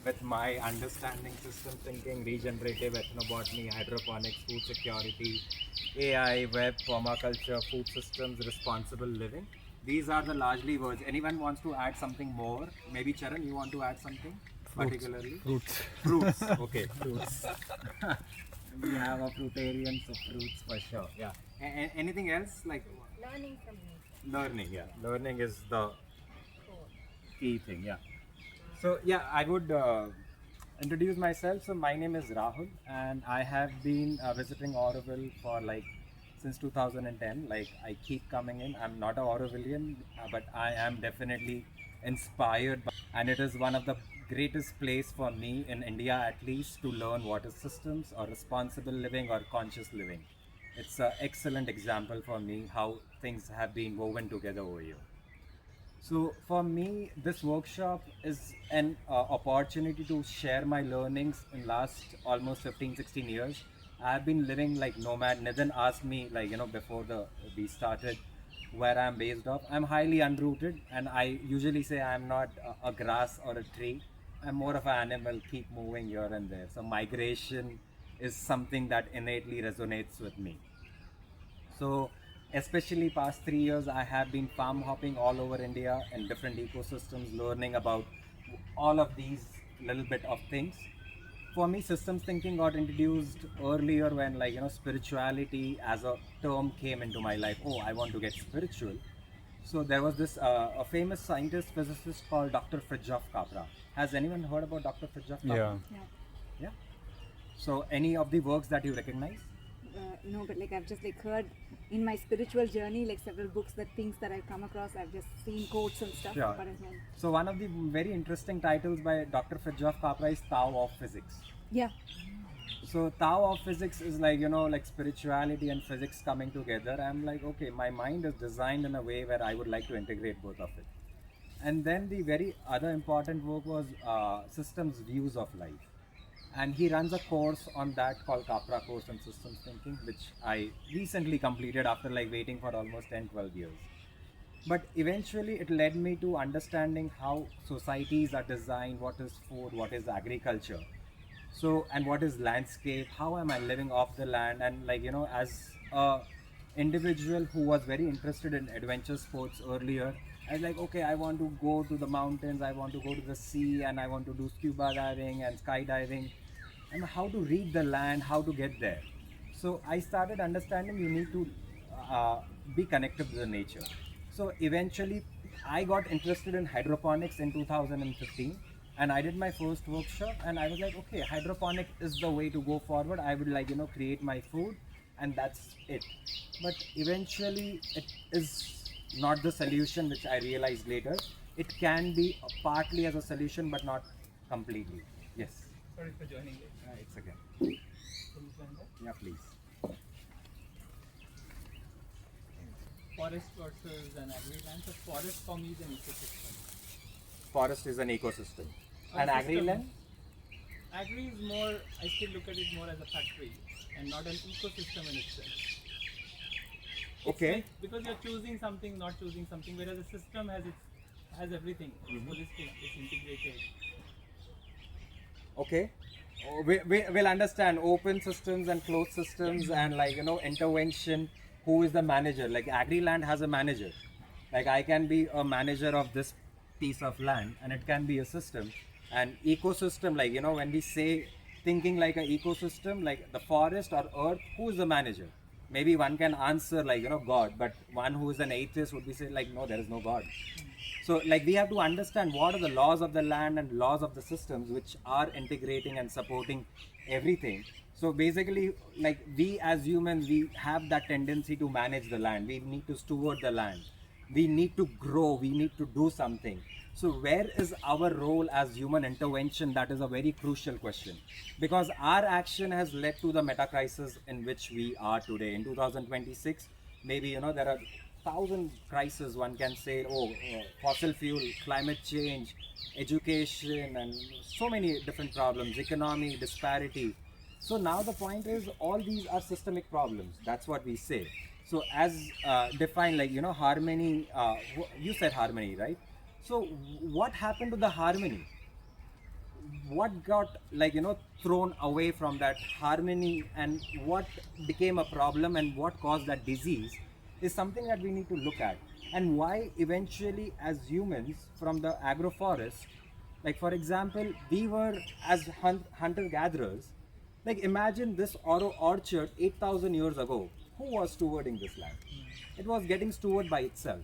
with my understanding system thinking, regenerative ethnobotany, hydroponics, food security, AI, web, permaculture, food systems, responsible living. These are the largely words. Anyone wants to add something more? Maybe Charan, you want to add something Fruits. particularly? Fruits. Fruits. Okay, fruits. We have a fruitarian, so fruits for sure. Yeah. Anything else like Learning from nature. learning? Yeah, learning is the Cool. key thing. Yeah. So yeah, I would introduce myself. So my name is Rahul, and I have been visiting Auroville for like since 2010. Like I keep coming in. I'm not a Aurovillian, but I am definitely inspired by, and it is one of the greatest place for me in India at least to learn water systems or responsible living or conscious living. It's an excellent example for me how things have been woven together over here. So for me, this workshop is an opportunity to share my learnings in last almost 15, 16 years. I've been living like nomad. Nitin asked me like, before we started where I'm based off. I'm highly unrooted and I usually say I'm not a grass or a tree. I'm more of an animal, keep moving here and there. So migration is something that innately resonates with me. So, especially past 3 years, I have been farm hopping all over India in different ecosystems, learning about all of these little bit of things. For me, systems thinking got introduced earlier when, like, spirituality as a term came into my life. Oh, I want to get spiritual. So there was this a famous scientist physicist called Dr. Fritjof Capra. Has anyone heard about Dr. Fritjof Capra? Yeah. Yeah. Yeah. So any of the works that you recognize? No, but like I've just like heard in my spiritual journey, like several books, that things that I've come across, I've just seen quotes and stuff. Sure. But as well, So one of the very interesting titles by Dr. Fritjof Capra is Tao of Physics. yeah, So Tao of Physics is like, like spirituality and physics coming together. I'm like, okay, my mind is designed in a way where I would like to integrate both of it. And then the very other important work was systems views of life. And he runs a course on that called Capra Course on Systems Thinking, which I recently completed after like waiting for almost 10, 12 years. But eventually it led me to understanding how societies are designed, what is food, what is agriculture, so and what is landscape, how am I living off the land, and like as a individual who was very interested in adventure sports earlier, I was like, okay, I want to go to the mountains, I want to go to the sea, and I want to do scuba diving and skydiving, and how to read the land, how to get there. So I started understanding you need to uh, be connected to the nature. So eventually, I got interested in hydroponics in 2015, and I did my first workshop. And I was like, okay, hydroponic is the way to go forward. I would like create my food, and that's it. But eventually, it is not the solution, which I realized later. It can be partly as a solution, but not completely. Yes. Sorry for joining late. It's okay. Can you join that? Yeah, please. Forest versus an agri land. So forest for me is an ecosystem. Forest is an ecosystem. A And agri system. land? Agri is more, I still look at it more as a factory and not an ecosystem in itself. It's Okay. like, because you're choosing something, not choosing something, whereas a system has everything. It's holistic, it's integrated. Okay. We'll understand open systems and closed systems and like intervention. Who is the manager? Like agri-land has a manager. Like I can be a manager of this piece of land, and it can be a system. And ecosystem, like when we say thinking like an ecosystem, like the forest or earth, who is the manager? Maybe one can answer like God, but one who is an atheist would be say like no, there is no God. So, like, we have to understand what are the laws of the land and laws of the systems which are integrating and supporting everything. So, basically, like, we as humans, we have that tendency to manage the land. We need to steward the land. We need to grow. We need to do something. So, where is our role as human intervention? That is a very crucial question. Because our action has led to the meta crisis in which we are today. In 2026, maybe, there are thousand crises one can say. Oh, fossil fuel, climate change, education, and so many different problems, economy, disparity. So now the point is all these are systemic problems, that's what we say. So as defined, like harmony, you said harmony, right? So what happened to the harmony? what got thrown away from that harmony, and what became a problem and what caused that disease is something that we need to look at. And why eventually as humans from the agroforest, like for example, we were as hunter gatherers, like imagine this oro orchard 8,000 years ago. Who was stewarding this land? It was getting stewarded by itself.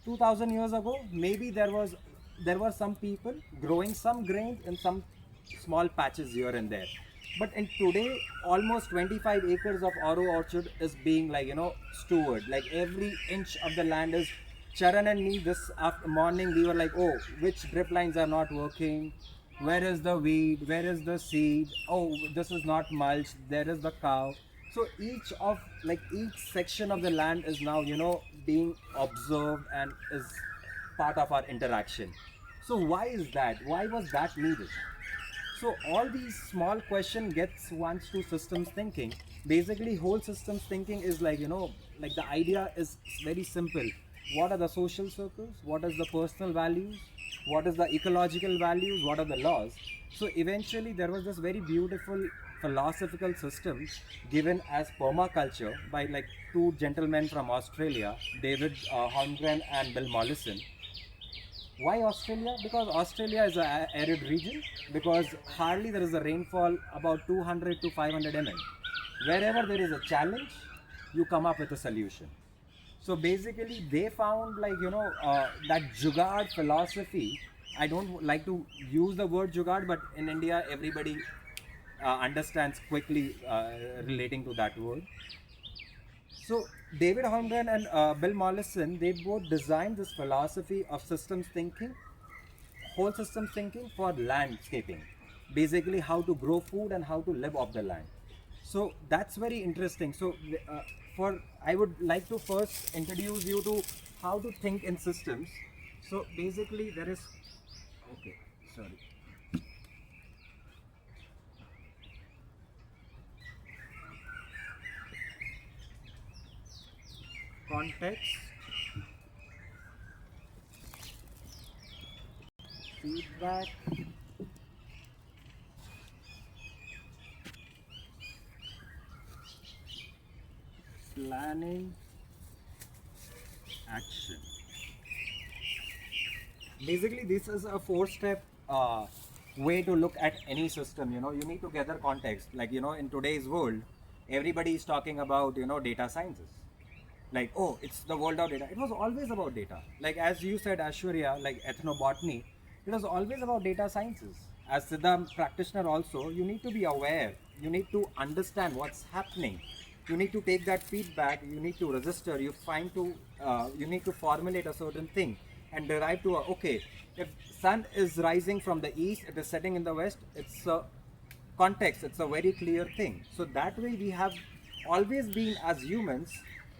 2000 years ago, maybe there were some people growing some grains in some small patches here and there. But in today, almost 25 acres of oro orchard is being steward. Like every inch of the land is. Charan and me this after morning we were like, oh, which drip lines are not working? Where is the weed? Where is the seed? Oh, this is not mulch. There is the cow. So each section of the land is now being observed and is part of our interaction. So why is that? Why was that needed? So all these small question gets once to systems thinking. Basically, whole systems thinking is like the idea is very simple. What are the social circles? What is the personal values? What is the ecological values? What are the laws? So eventually, there was this very beautiful philosophical system given as permaculture by like two gentlemen from Australia, David Holmgren and Bill Mollison. Why Australia? Because Australia is an arid region. Because hardly there is a rainfall about 200 to 500 mm. Wherever there is a challenge, you come up with a solution. So basically, they found that jugaad philosophy. I don't like to use the word jugaad, but in India, everybody understands quickly relating to that word. So David Holmgren and Bill Mollison, they both designed this philosophy of systems thinking, whole systems thinking for landscaping. Basically, how to grow food and how to live off the land. So that's very interesting. So for I would like to first introduce you to how to think in systems. So basically, there is okay. Sorry. Context, feedback, planning, action. Basically, this is a four-step way to look at any system. You need to gather context. Like in today's world, everybody is talking about data sciences. Like, oh, it's the world of data. It was always about data. Like as you said, Ashwarya, like ethnobotany, it was always about data sciences. As Siddha practitioner also, you need to be aware. You need to understand what's happening. You need to take that feedback. You need to register. You need to formulate a certain thing and derive to okay, if sun is rising from the east, it is setting in the west. It's a context. It's a very clear thing. So that way we have always been as humans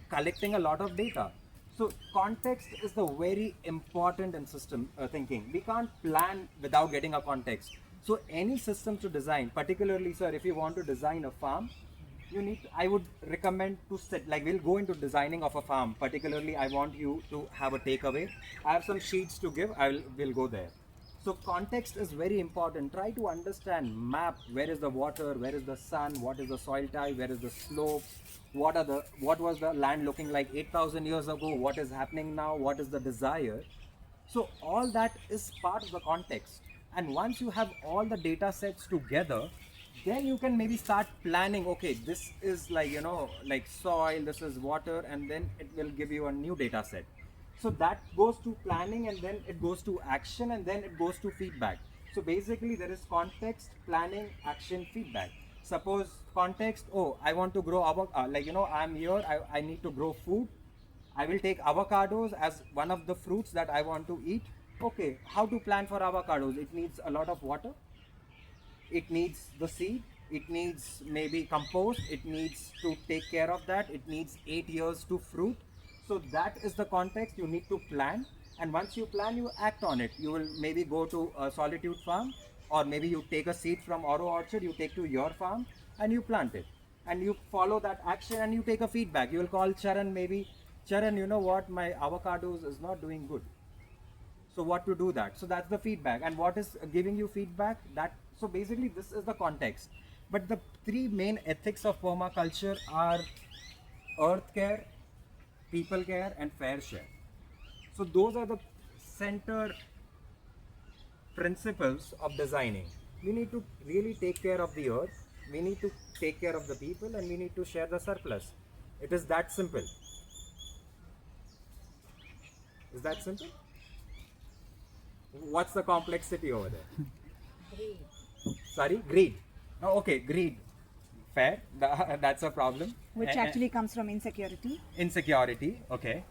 collecting a lot of data. So context is the very important in system thinking. We can't plan without getting a context. So any system to design, particularly sir, if you want to design a farm, I would recommend to set, like we'll go into designing of a farm. Particularly, I want you to have a takeaway. I have some sheets to give. We'll go there. So context is very important. Try to understand, map where is the water, where is the sun, what is the soil type, where is the slopes, what was the land looking like 8,000 years ago, what is happening now, what is the desire. So all that is part of the context. And once you have all the data sets together, then you can maybe start planning, okay, this is like soil, this is water, and then it will give you a new data set. So that goes to planning, and then it goes to action, and then it goes to feedback. So basically there is context, planning, action, feedback. Suppose context, oh, I want to grow I'm here, I need to grow food. I will take avocados as one of the fruits that I want to eat. Okay, how to plan for avocados? It needs a lot of water, it needs the seed, it needs maybe compost, it needs to take care of that, it needs 8 years to fruit. So that is the context. You need to plan, and once you plan, you act on it. You will maybe go to a solitude farm, or maybe you take a seed from oro orchard, you take to your farm and you plant it, and you follow that action, and you take a feedback. You will call Charan, maybe, Charan, you know what, my avocados is not doing good. So what to do that? So that's the feedback. And what is giving you feedback? That so basically this is the context. But the three main ethics of permaculture are earth care, people care, and fair share. So those are the center principles of designing. We need to really take care of the earth, we need to take care of the people, and we need to share the surplus. It is that simple. Is that simple? What's the complexity over there? Greed. Sorry, greed. Oh, okay, greed. Fair. That's a problem. Which actually comes from insecurity. Insecurity. Okay.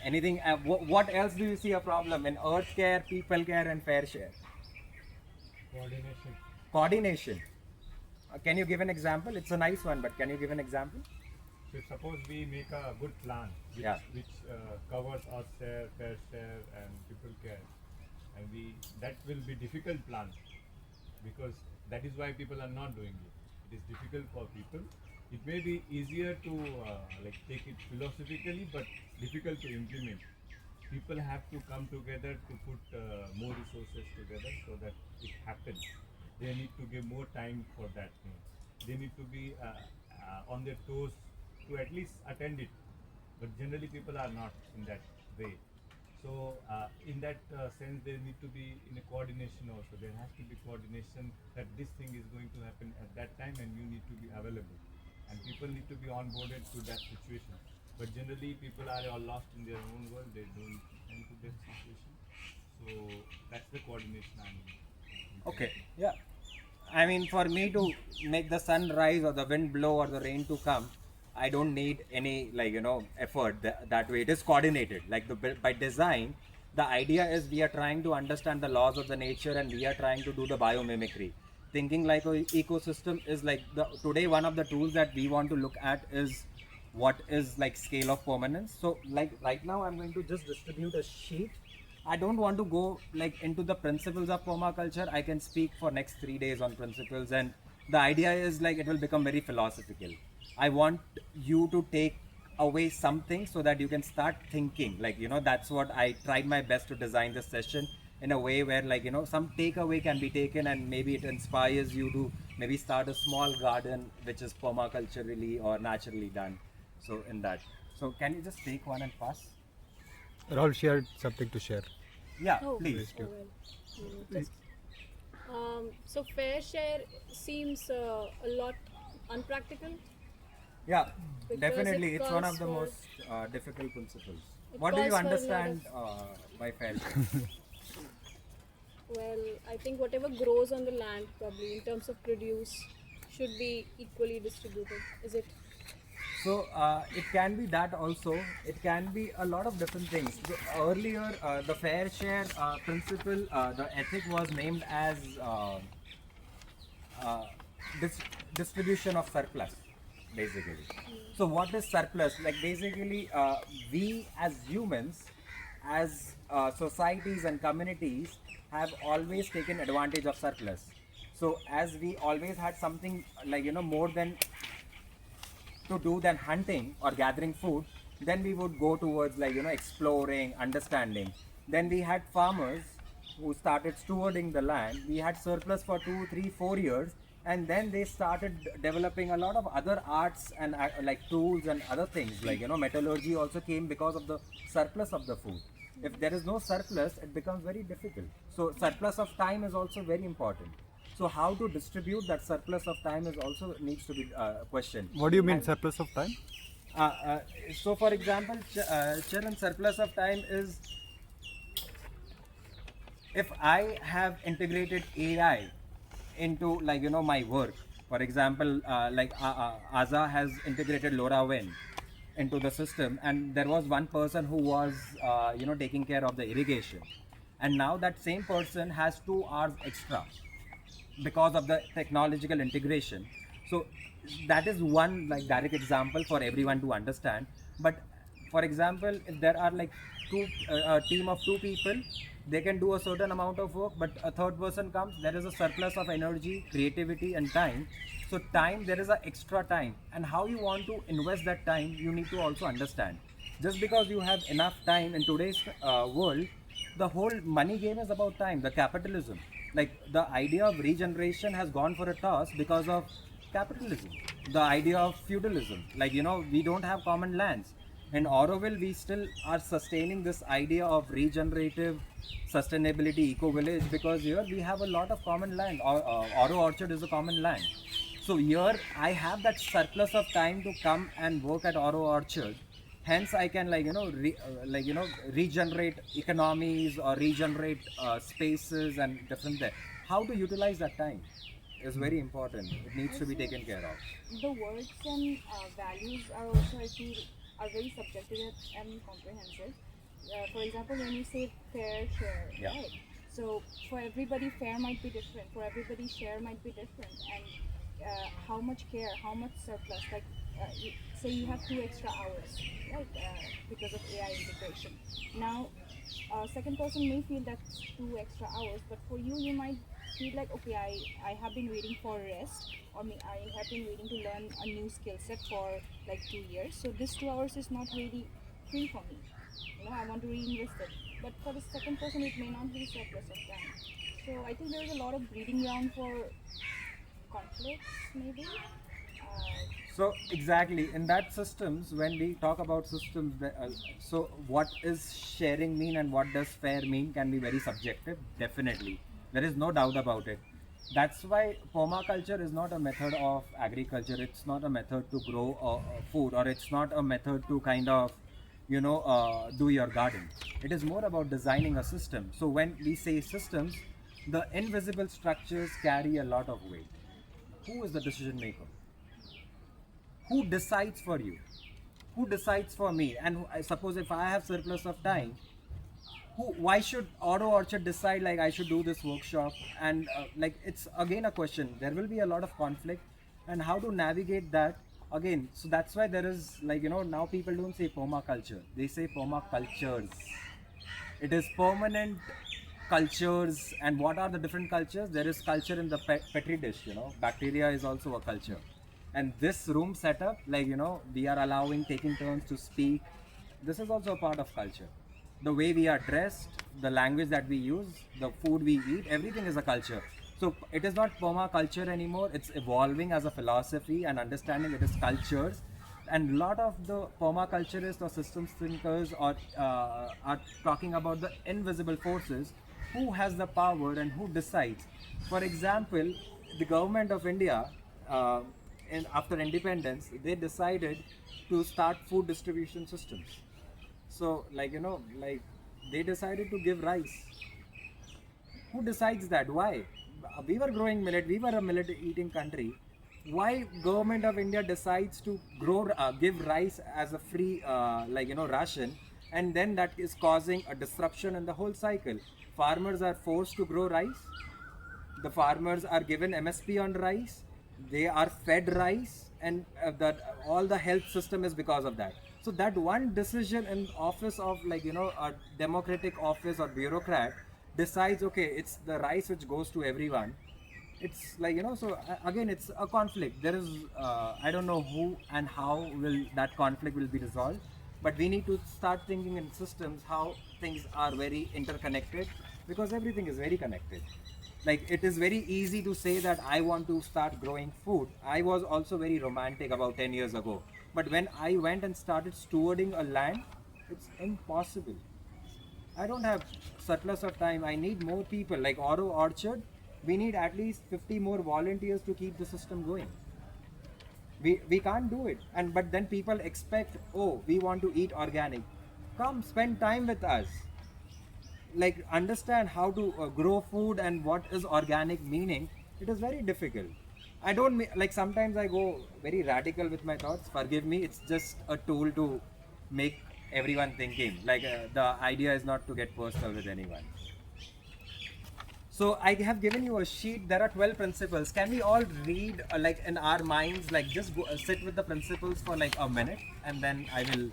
Anything? What else do you see a problem in earth care, people care, and fair share? Coordination. Coordination. Can you give an example? It's a nice one, but can you give an example? So suppose we make a good plan which covers earth share, fair share, and people care, and that will be difficult plan because that is why people are not doing it. It is difficult for people. It may be easier to take it philosophically, but difficult to implement. People have to come together to put more resources together so that it happens. They need to give more time for that thing. They need to be on their toes to at least attend it. But generally people are not in that way. So in that sense, there need to be in a coordination also. There has to be coordination that this thing is going to happen at that time and you need to be available. And people need to be onboarded to that situation. But generally people are all lost in their own world. They don't come to that situation. So that's the coordination I mean. Okay. Yeah. I mean, for me to make the sun rise or the wind blow or the rain to come, I don't need any effort that way. It is coordinated. By design, the idea is we are trying to understand the laws of the nature and we are trying to do the biomimicry. Thinking like an ecosystem is today one of the tools that we want to look at is what is scale of permanence. So right now I'm going to just distribute a sheet. I don't want to go into the principles of permaculture. I can speak for next 3 days on principles, and the idea is it will become very philosophical. I want you to take away something so that you can start thinking. That's what I tried my best to design this session in a way where some takeaway can be taken and maybe it inspires you to maybe start a small garden which is permaculturally or naturally done. So in that. So can you just take one and pass? Rahul shared something to share. Yeah, Oh, please. oh well. Just, so fair share seems a lot unpractical. Yeah, Because definitely. it It's one calls of the for- most difficult principles. It What do you calls for a lot understand by fair share? Well, I think whatever grows on the land, probably in terms of produce, should be equally distributed. Is it? So it can be that also. It can be a lot of different things. Earlier, the fair share principle, the ethic was named as distribution of surplus, basically. So what is surplus? Basically, we as humans, as societies and communities, have always taken advantage of surplus. So as we always had something more than to do than hunting or gathering food, then we would go towards exploring, understanding. Then we had farmers who started stewarding the land. We had surplus for 2, 3, 4 years, and then they started developing a lot of other arts and tools and other things. Metallurgy also came because of the surplus of the food. If there is no surplus, it becomes very difficult. So surplus of time is also very important. So how to distribute that surplus of time is also needs to be questioned. What do you mean And, surplus of time? so for example, Charan, surplus of time is if I have integrated AI into my work. For example, Aza has integrated LoRaWAN into the system, and there was one person who was taking care of the irrigation, and now that same person has 2 hours extra because of the technological integration. So that is one direct example for everyone to understand. But for example, if there are a team of 2 people, they can do a certain amount of work, but a third person comes, there is a surplus of energy, creativity and time. So time, there is a extra time, and how you want to invest that time, you need to also understand. Just because you have enough time in today's world, The whole money game is about time, the capitalism. Like the idea of regeneration has gone for a toss because of capitalism. The idea of feudalism, like we don't have common lands. In Auroville, we still are sustaining this idea of regenerative sustainability eco village because here we have a lot of common land. Oro Orchard is a common land. So here I have that surplus of time to come and work at Oro Orchard. Hence, I can regenerate economies or regenerate spaces and different there. How to utilize that time is very important. It needs to be taken care of. The words and values are also, I feel, are very subjective and comprehensive. For example, when you say fair share, Yeah. right? So for everybody, fair might be different. For everybody, share might be different. And how much care, how much surplus? Like, say you have 2 extra hours, right? Because of AI integration. Now, a second person may feel that's 2 extra hours, but for you, you might feel like, okay, I have been waiting for rest, or I have been waiting to learn a new skill set for like 2 years. So this 2 hours is not really free for me. I want to reinvest it. But for the second person, it may not be surplus of time. So I think there is a lot of breeding ground for conflicts, maybe. So exactly in that systems, when we talk about systems, so what is sharing mean and what does fair mean can be very subjective. Definitely, there is no doubt about it. That's why permaculture is not a method of agriculture. It's not a method to grow food, or it's not a method to kind of do your garden. It is more about designing a system. So when we say systems, the invisible structures carry a lot of weight. Who is the decision maker? Who decides for you? Who decides for me? And I suppose if I have surplus of time, why should Auto Orchard decide like I should do this workshop? And like it's again a question. There will be a lot of conflict, and how to navigate that again. So that's why there is now people don't say permaculture, they say permacultures. It is permanent cultures. And what are the different cultures? There is culture in the petri dish. Bacteria is also a culture. And this room setup, we are allowing taking turns to speak. This is also a part of culture. The way we are dressed, the language that we use, the food we eat, everything is a culture. So it is not permaculture anymore. It's evolving as a philosophy and understanding it is cultures. And a lot of the permaculturists or systems thinkers are talking about the invisible forces. Who has the power and who decides? For example, the government of India, and after independence, they decided to start food distribution systems. So, they decided to give rice. Who decides that? Why? We were growing millet. We were a millet eating country. Why government of India decides to give rice as a free ration, and then that is causing a disruption in the whole cycle. Farmers are forced to grow rice. The farmers are given MSP on rice. They are fed rice, and all the health system is because of that. So that one decision in office of a democratic office or bureaucrat decides, okay, it's the rice which goes to everyone. It's so again it's a conflict. There is I don't know who and how will that conflict will be resolved, but we need to start thinking in systems how things are very interconnected, because everything is very connected. Like it is very easy to say that I want to start growing food. I was also very romantic about 10 years ago, but when I went and started stewarding a land, it's impossible. I don't have surplus of time. I need more people. Like Oro Orchard, we need at least 50 more volunteers to keep the system going. We can't do it. And but then people expect, oh, we want to eat organic. Come spend time with us. Like understand how to grow food and what is organic meaning. It is very difficult. I don't like sometimes I go very radical with my thoughts. Forgive me. It's just a tool to make everyone thinking. Like the idea is not to get personal with anyone. So I have given you a sheet. There are 12 principles. Can we all read like in our minds, like just go, sit with the principles for like a minute, and then I will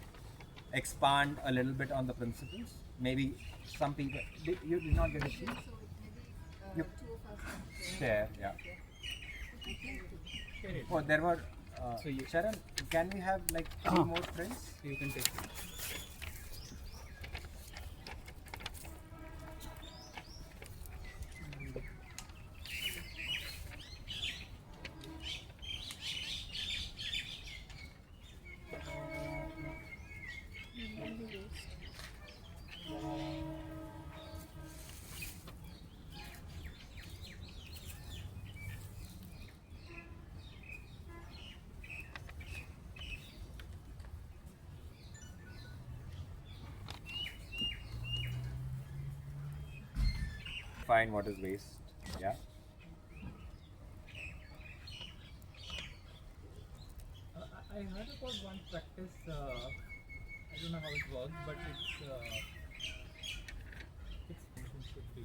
expand a little bit on the principles. Maybe some people, you did not get a sheet? You share, yeah. Oh, there were, Sharon, can we have like 3 more prints? You can take it. define what is waste. Yeah. I heard about one practice. I don't know how it works, but it's should be.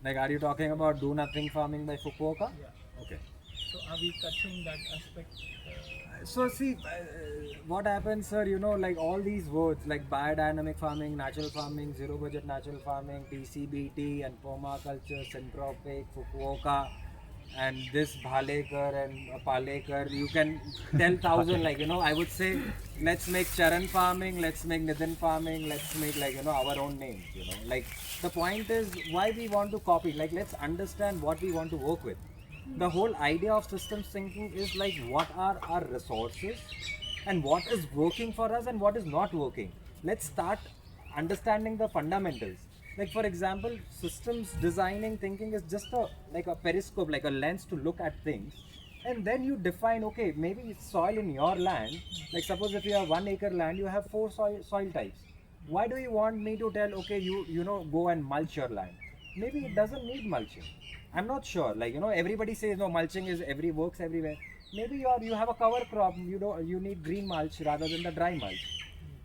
Like, are you talking about do nothing farming by Fukuoka? Yeah. Okay. So are we touching that aspect? So see, what happens, sir? You know, like all these words like biodynamic farming, natural farming, zero budget natural farming, TCBT, and permaculture, syntropic, Fukuoka, and this Bhalekar and Palekar. You can tell thousand. Like, you know, I would say, let's make Charan farming, let's make Nitin farming, let's make, like, you know, our own names. You know, like the point is why we want to copy. Like, let's understand what we want to work with. The whole idea of systems thinking is like what are our resources and what is working for us and what is not working. Let's start understanding the fundamentals. Like, for example, systems designing thinking is just a periscope, like a lens to look at things, and then you define, okay, maybe it's soil in your land. Like, suppose if you have 1 acre land, you have 4 soil types. Why do you want me to tell, okay, you know, go and mulch your land? Maybe it doesn't need mulching. I'm not sure. Like, you know, everybody says no, mulching is works everywhere. Maybe you have a cover crop. You need green mulch rather than the dry mulch.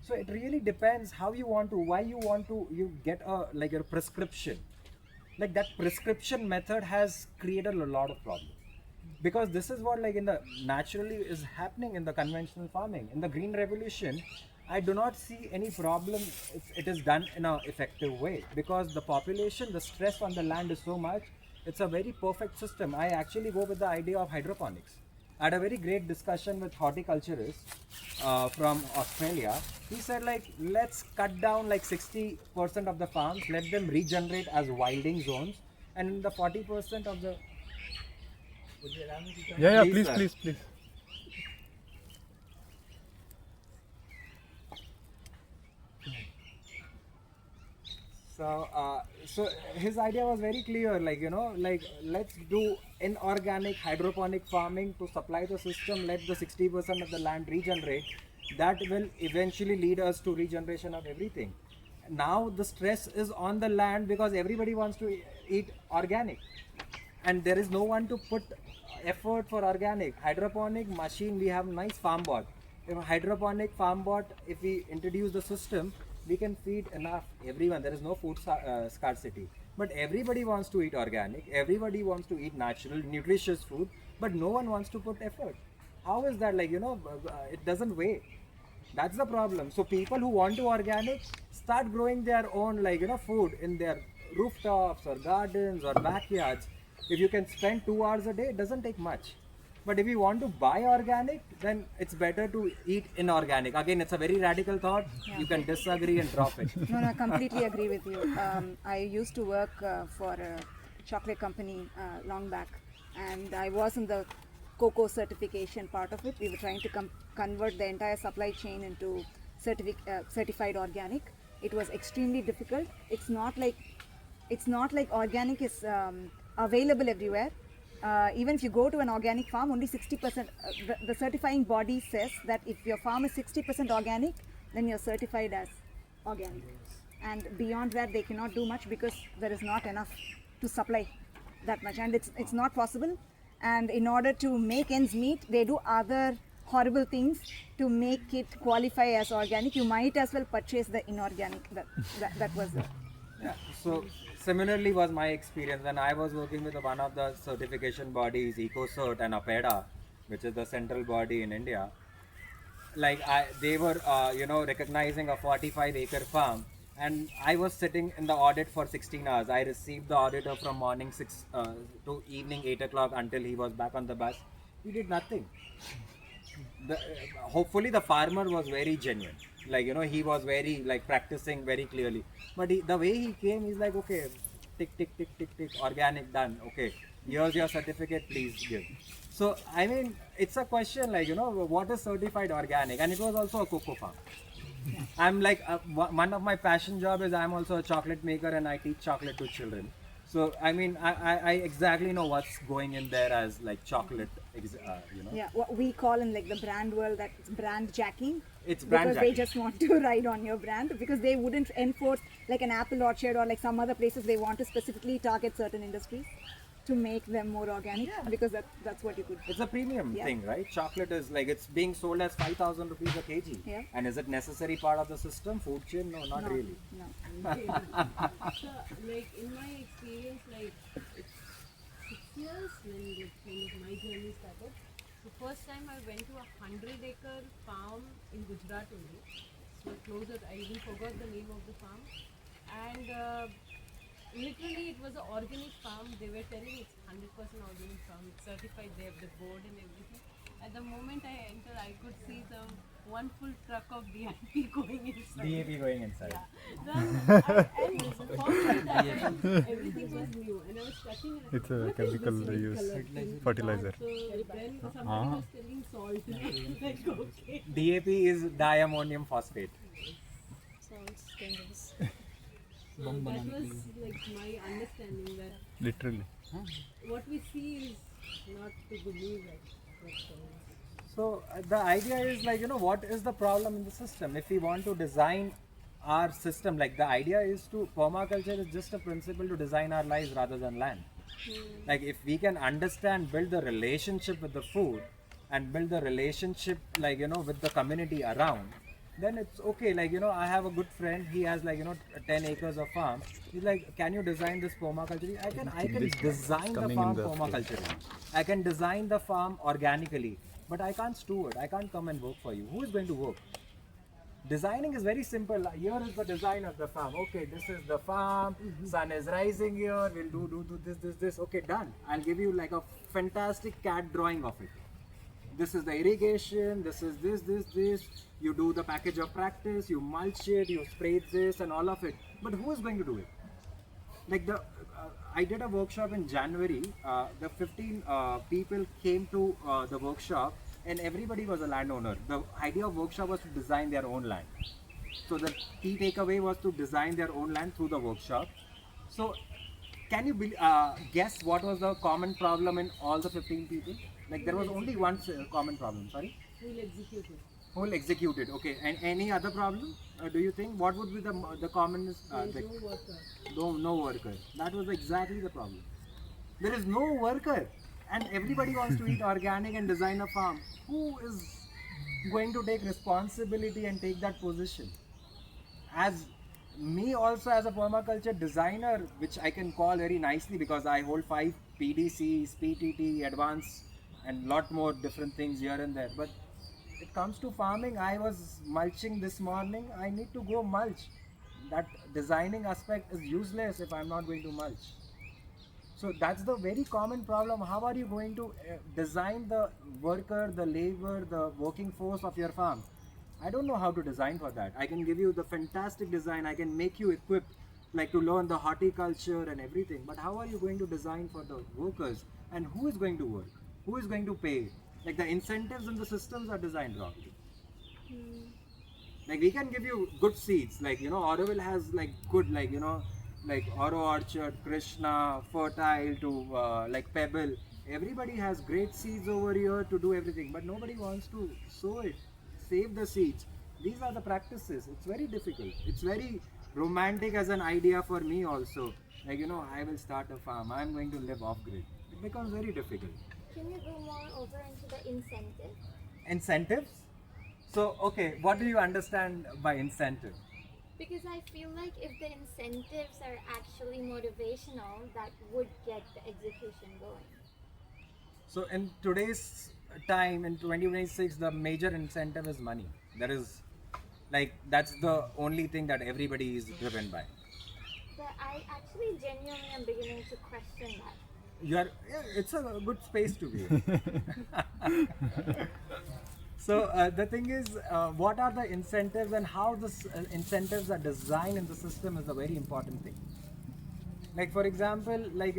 So it really depends how you want to, why you want to. You get your prescription. Like, that prescription method has created a lot of problems, because this is what, like, in the naturally is happening in the conventional farming. In the green revolution, I do not see any problem if it is done in an effective way, because the population, the stress on the land is so much. It's a very perfect system. I actually go with the idea of hydroponics. I had a very great discussion with horticulturist from Australia. He said, like, let's cut down like 60% of the farms, let them regenerate as wilding zones, and the 40% of the Would you allow me to join? Yeah, Please, please, sir. please. So his idea was very clear, like, you know, like, let's do inorganic hydroponic farming to supply the system, let the 60% of the land regenerate. That will eventually lead us to regeneration of everything. Now the stress is on the land because everybody wants to eat organic, and there is no one to put effort for organic. Hydroponic machine, we have nice farm bot. If a hydroponic farm bot, if we introduce the system, we can feed enough everyone. There is no food scarcity, but everybody wants to eat organic, everybody wants to eat natural nutritious food, but no one wants to put effort. How is that? Like, you know, it doesn't weigh. That's the problem. So people who want to organic start growing their own, like, you know, food in their rooftops or gardens or backyards. If you can spend 2 hours a day, it doesn't take much. But if you want to buy organic, then it's better to eat inorganic. Again, it's a very radical thought. Yeah. You can disagree and drop it. No, I completely agree with you. I used to work for a chocolate company long back, and I was in the cocoa certification part of it. We were trying to convert the entire supply chain into certified organic. It was extremely difficult. It's not like organic is available everywhere. Even if you go to an organic farm, only 60%, the certifying body says that if your farm is 60% organic, then you're certified as organic. And beyond that, they cannot do much because there is not enough to supply that much. And it's not possible. And in order to make ends meet, they do other horrible things to make it qualify as organic. You might as well purchase the inorganic. That was it. Yeah. So similarly was my experience when I was working with one of the certification bodies, EcoCert and APEDA, which is the central body in India. Like, they were, recognizing a 45-acre farm, and I was sitting in the audit for 16 hours. I received the auditor from morning 6 to evening 8 o'clock until he was back on the bus. He did nothing. Hopefully the farmer was very genuine. Like, you know, he was very, like, practicing very clearly. But the way he came, he's like, okay, tick, tick, tick, tick, tick, organic, done. Okay, here's your certificate, please give. So, I mean, it's a question, like, you know, what is certified organic? And it was also a cocoa farm. I'm like, one of my passion job is I'm also a chocolate maker and I teach chocolate to children. So, I mean, I exactly know what's going in there as, like, chocolate Yeah, what we call in like the brand world that it's brand jacking. It's brand because jacking. they just want to ride on your brand because they wouldn't enforce like an Apple Orchard or like some other places they want to specifically target certain industries to make them more organic because that's what you could. It's a premium Yeah. thing, right? Chocolate is like it's being sold as 5,000 rupees a kg. Yeah. And is it necessary part of the system? Food chain? No, not really. No. So, like in my experience, like it's 6 years when the kind of my journey started. The first time I went to a 100-acre farm in Gujarat only. So closer, I even forgot the name of the farm, and literally it was an organic farm. They were telling it's 100% organic farm. It's certified. They have the board and everything. At the moment I entered, I could see the one full truck of DIP going inside. DAP going inside. Everything was new, and I was touching it. It's a What is chemical this they red use. color? Fertilizer. So then somebody was telling salt. Like, okay. DAP is diammonium phosphate. Sounds dangerous. So that was like my understanding that Literally. what we see is not to believe it. So the idea is like, what is the problem in the system? If we want to design our system, like the idea is to, permaculture is just a principle to design our lives rather than land. Like if we can understand, build the relationship with the food and build the relationship like, with the community around, then it's okay. Like, I have a good friend, he has like, 10 acres of farm. He's like, can you design this permaculture? I can design the coming farm in the permaculture. I can design the farm organically, but I can't steward. I can't come and work for you. Who is going to work? Designing is very simple. Here is the design of the farm. Okay, this is the farm. Sun is rising here. We'll do this. Okay, done. I'll give you like a fantastic CAD drawing of it. This is the irrigation. This is this. You do the package of practice. You mulch it. You spray this and all of it. But who is going to do it? Like I did a workshop in January. The 15 people came to the workshop, and everybody was a landowner. The idea of workshop was to design their own land. So the key takeaway was to design their own land through the workshop. So can you guess what was the common problem in all the 15 people? Like there was only one common problem. Sorry. We'll execute it. Whole executed. Okay. And any other problem? Do you think what would be the common? There's no worker. No worker. That was exactly the problem. There is no worker, and everybody wants to eat organic and design a farm. Who is going to take responsibility and take that position? As me also as a permaculture designer, which I can call very nicely because I hold 5 PDCs, PTT, advanced, and lot more different things here and there. But it comes to farming, I was mulching this morning. I need to go mulch. That designing aspect is useless if I'm not going to mulch. So that's the very common problem. How are you going to design the worker, the labor, the working force of your farm? I don't know how to design for that. I can give you the fantastic design. I can make you equipped like to learn the horticulture and everything. But how are you going to design for the workers? And who is going to work? Who is going to pay? Like the incentives and the systems are designed wrongly. Like we can give you good seeds, like Auroville has like good, like like Oro Orchard, Krishna, Fertile to like Pebble. Everybody has great seeds over here to do everything, but nobody wants to sow it, save the seeds. These are the practices. It's very difficult. It's very romantic as an idea for me also. Like I will start a farm. I'm going to live off grid. It becomes very difficult. Can you go more over into the incentive? Incentives. So, okay, what do you understand by incentive? Because I feel like if the incentives are actually motivational, that would get the execution going. So, in today's time, in 2026, the major incentive is money. There is, like, that's the only thing that everybody is driven by. But I actually genuinely am beginning to question that. It's a good space to be in. So the thing is, what are the incentives and how the incentives are designed in the system is a very important thing. Like for example, like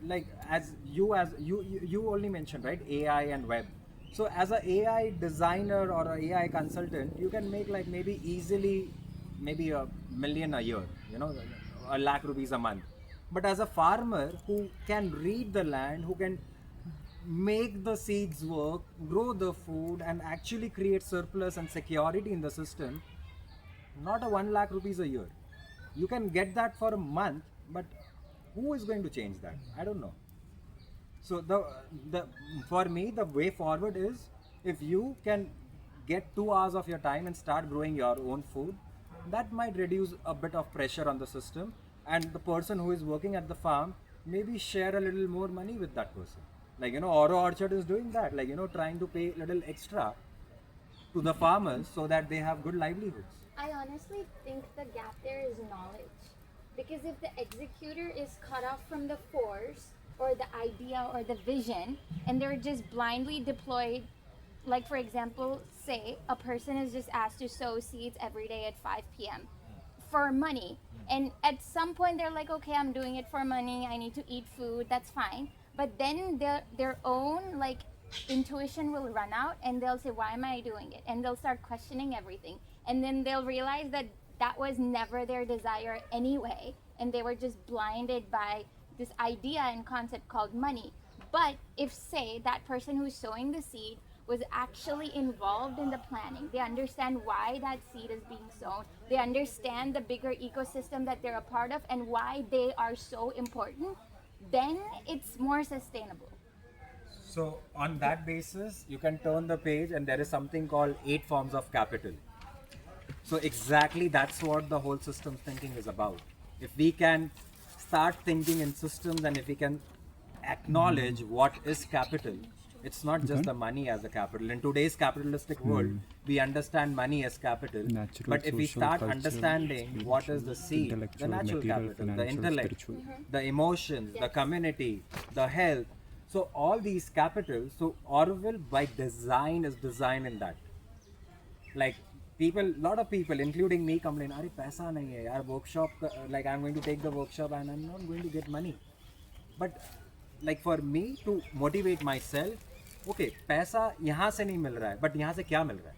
like as you only mentioned, right, AI and web. So as a AI designer or a AI consultant, you can make like maybe easily maybe $1 million a year, a lakh rupees a month. But as a farmer who can read the land, who can make the seeds work, grow the food, and actually create surplus and security in the system, not a 1 lakh rupees a year. You can get that for a month, but who is going to change that? I don't know. So the for me the way forward is, if you can get 2 hours of your time and start growing your own food, that might reduce a bit of pressure on the system, and the person who is working at the farm maybe share a little more money with that person. Like, Oro Orchard is doing that, like, trying to pay a little extra to the farmers so that they have good livelihoods. I honestly think the gap there is knowledge. Because if the executor is cut off from the force or the idea or the vision, and they're just blindly deployed, like for example, say a person is just asked to sow seeds every day at 5 p.m. for money. And at some point they're like, okay, I'm doing it for money, I need to eat food, that's fine. But then their own like intuition will run out, and they'll say, why am I doing it? And they'll start questioning everything. And then they'll realize that that was never their desire anyway, and they were just blinded by this idea and concept called money. But if, say, that person who's sowing the seed was actually involved in the planning, they understand why that seed is being sown, they understand the bigger ecosystem that they're a part of and why they are so important, then it's more sustainable. So on that basis, you can turn the page and there is something called 8 forms of capital. So exactly that's what the whole systems thinking is about. If we can start thinking in systems, and if we can acknowledge what is capital, it's not just the money as a capital. In today's capitalistic world, we understand money as capital. Natural, But if we social, start cultural, understanding what is the seed, the intellectual, natural material, capital, the financial, intellect, spiritual. the emotions, the community, the health, so all these capitals, so Orwell by design is designed in that. Like lot of people, including me, complain, "Arey, paisa nahi hai, yaar, workshop, like I'm going to take the workshop and I'm not going to get money." But like for me to motivate myself, okay, paisa यहाँ से नहीं मिल रहा है, but यहाँ से क्या मिल रहा है?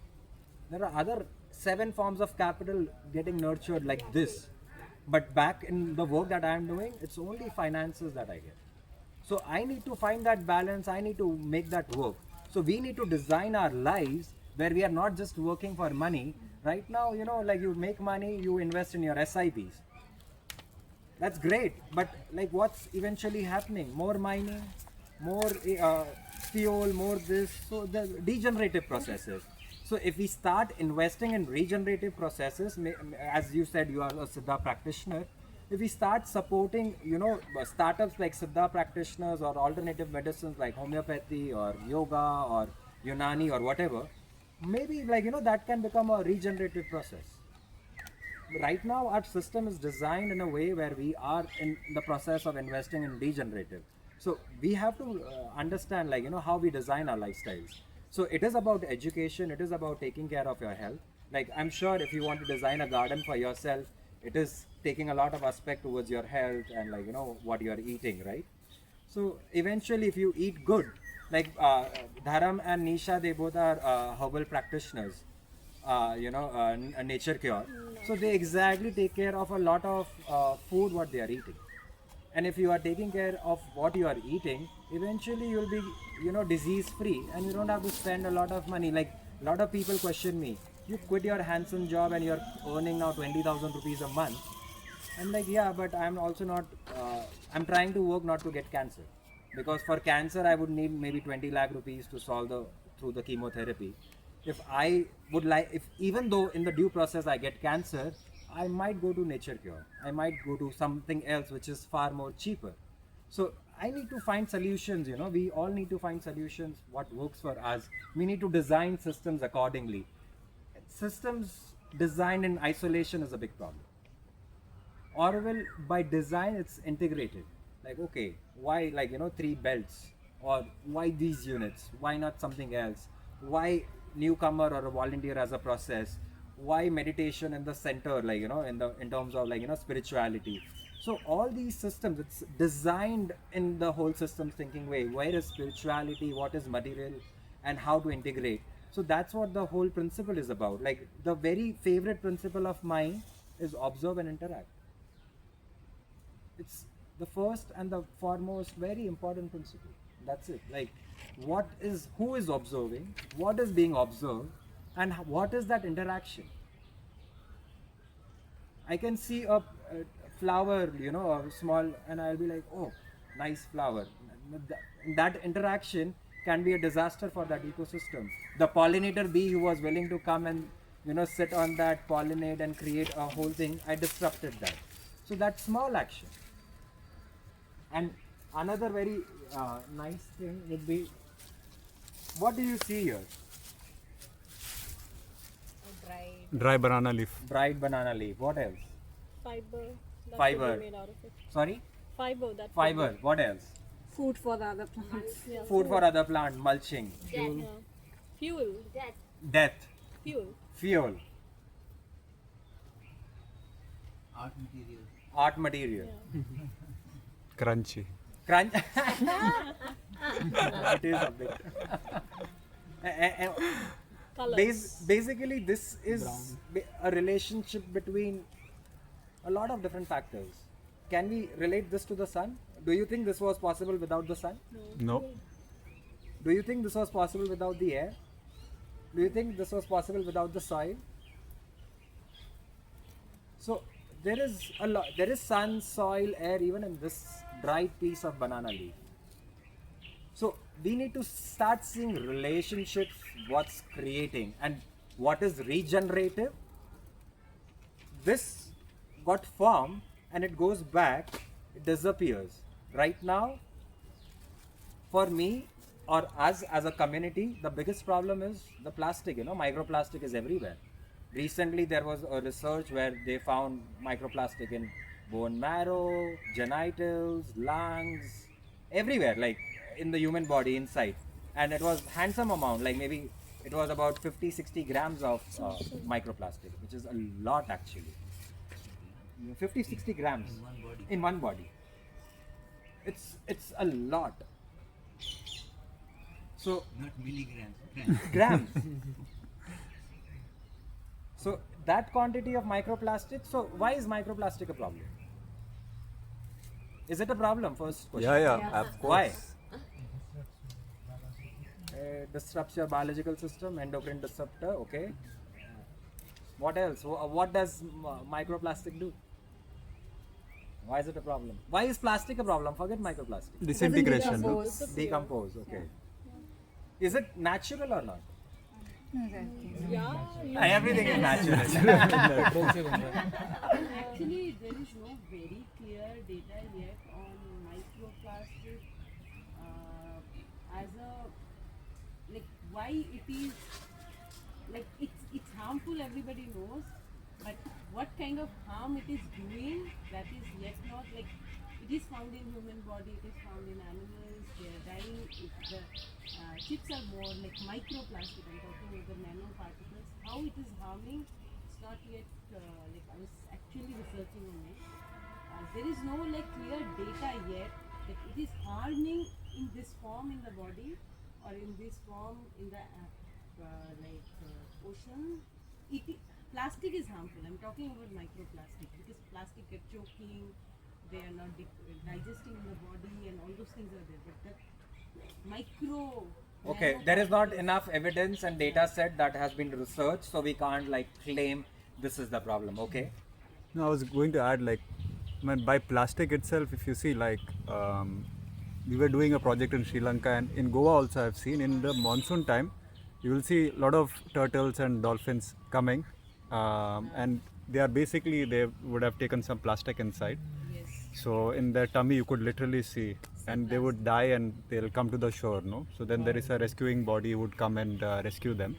There are other 7 forms of capital getting nurtured like this. But back in the work that I am doing, it's only finances that I get. So I need to find that balance. I need to make that work. So we need to design our lives where we are not just working for money. Right now, like you make money, you invest in your SIPs. That's great. But like what's eventually happening? More mining, more fuel, more this. So the degenerative processes. So if we start investing in regenerative processes, as you said, you are a Siddha practitioner. If we start supporting, startups like Siddha practitioners or alternative medicines like homeopathy or yoga or Unani or whatever, maybe that can become a regenerative process. Right now, our system is designed in a way where we are in the process of investing in degenerative. So we have to understand, how we design our lifestyles. So it is about education. It is about taking care of your health. Like I'm sure if you want to design a garden for yourself, it is taking a lot of aspect towards your health and what you are eating, right? So eventually, if you eat good, like Dharam and Nisha, they both are herbal practitioners. Nature cure. So they exactly take care of a lot of food what they are eating. And if you are taking care of what you are eating, eventually you'll be disease free, and you don't have to spend a lot of money. Like a lot of people question me, you quit your handsome job and you're earning now 20,000 rupees a month. I'm like, yeah, but I'm also not I'm trying to work not to get cancer, because for cancer I would need maybe 20 lakh rupees to solve through the chemotherapy. If I would like, if even though in the due process I get cancer, I might go to nature cure, I might go to something else which is far more cheaper. So I need to find solutions. We all need to find solutions what works for us. We need to design systems accordingly. Systems designed in isolation is a big problem. Orwell by design, it's integrated. Like, okay, why 3 belts, or why these units? Why not something else? Why newcomer or a volunteer as a process? Why meditation in the center, in terms of spirituality? So all these systems, it's designed in the whole systems thinking way. Where is spirituality? What is material? And how to integrate? So that's what the whole principle is about. Like the very favorite principle of mine is observe and interact. It's the first and the foremost very important principle. That's it. Like, who is observing, what is being observed, and what is that interaction? I can see a flower, a small, and I'll be like, oh, nice flower. That interaction can be a disaster for that ecosystem. The pollinator bee who was willing to come and sit on that, pollinate and create a whole thing, I disrupted that. So that small action. And another very nice thing would be, what do you see here? Dry banana leaf. Dried banana leaf. What else? Fiber. That Fiber. could be made out of it. Sorry? Fiber. That. Fiber. What else? Food for the other plants. Yeah, Food for other plant, mulching. Death. Yeah. Fuel. Death. Death. Fuel. Fuel. Art material. Art material. Yeah. Crunchy. Crunch. It is a bit. Colors. Basically, this is a relationship between a lot of different factors. Can we relate this to the sun? Do you think this was possible without the sun? No. Do you think this was possible without the air? Do you think this was possible without the soil? So there is a lot. There is sun, soil, air, even in this dried piece of banana leaf. So we need to start seeing relationships, what's creating and what is regenerative. This got formed and it goes back, it disappears. Right now, for me or us as a community, the biggest problem is the plastic. Microplastic is everywhere. Recently, there was a research where they found microplastic in bone marrow, genitals, lungs, everywhere, like in the human body inside. And it was handsome amount, like maybe it was about 50-60 grams of microplastic, which is a lot actually. 50-60 grams in one body. It's a lot. So Not milligrams. grams. So that quantity of microplastic. So why is microplastic a problem? Is it a problem? First question. Yeah, of course. Why? Disrupts your biological system, endocrine disruptor. Okay. What else? What does microplastic do? Why is it a problem? Why is plastic a problem? Forget microplastic. Disintegration. No? Decompose. Okay. Is it natural or not? Yeah. Everything is natural. Actually, there is no very clear data yet on microplastic as a why it is it's harmful. Everybody knows, but what kind of harm it is doing, that is yet not it is found in human body, it is found in animals, they are dying. The chips are more like microplastic. I'm talking about the nanoparticles. How it is harming, it's not yet I was actually researching on it. There is no clear data yet that it is harming in this form in the body or in this form in the ocean. Plastic is harmful. I'm talking about microplastic because plastic get choking, they are not digesting in the body, and all those things are there. But the micro. Okay, there is not enough evidence and data set that has been researched, so we can't claim this is the problem. Okay. No, I was going to add by plastic itself, if you see we were doing a project in Sri Lanka, and in Goa also I've seen in the monsoon time, you will see a lot of turtles and dolphins coming, and they would have taken some plastic inside. Yes. So in their tummy you could literally see, and they would die and they'll come to the shore, no? So then there is a rescuing body who would come and rescue them.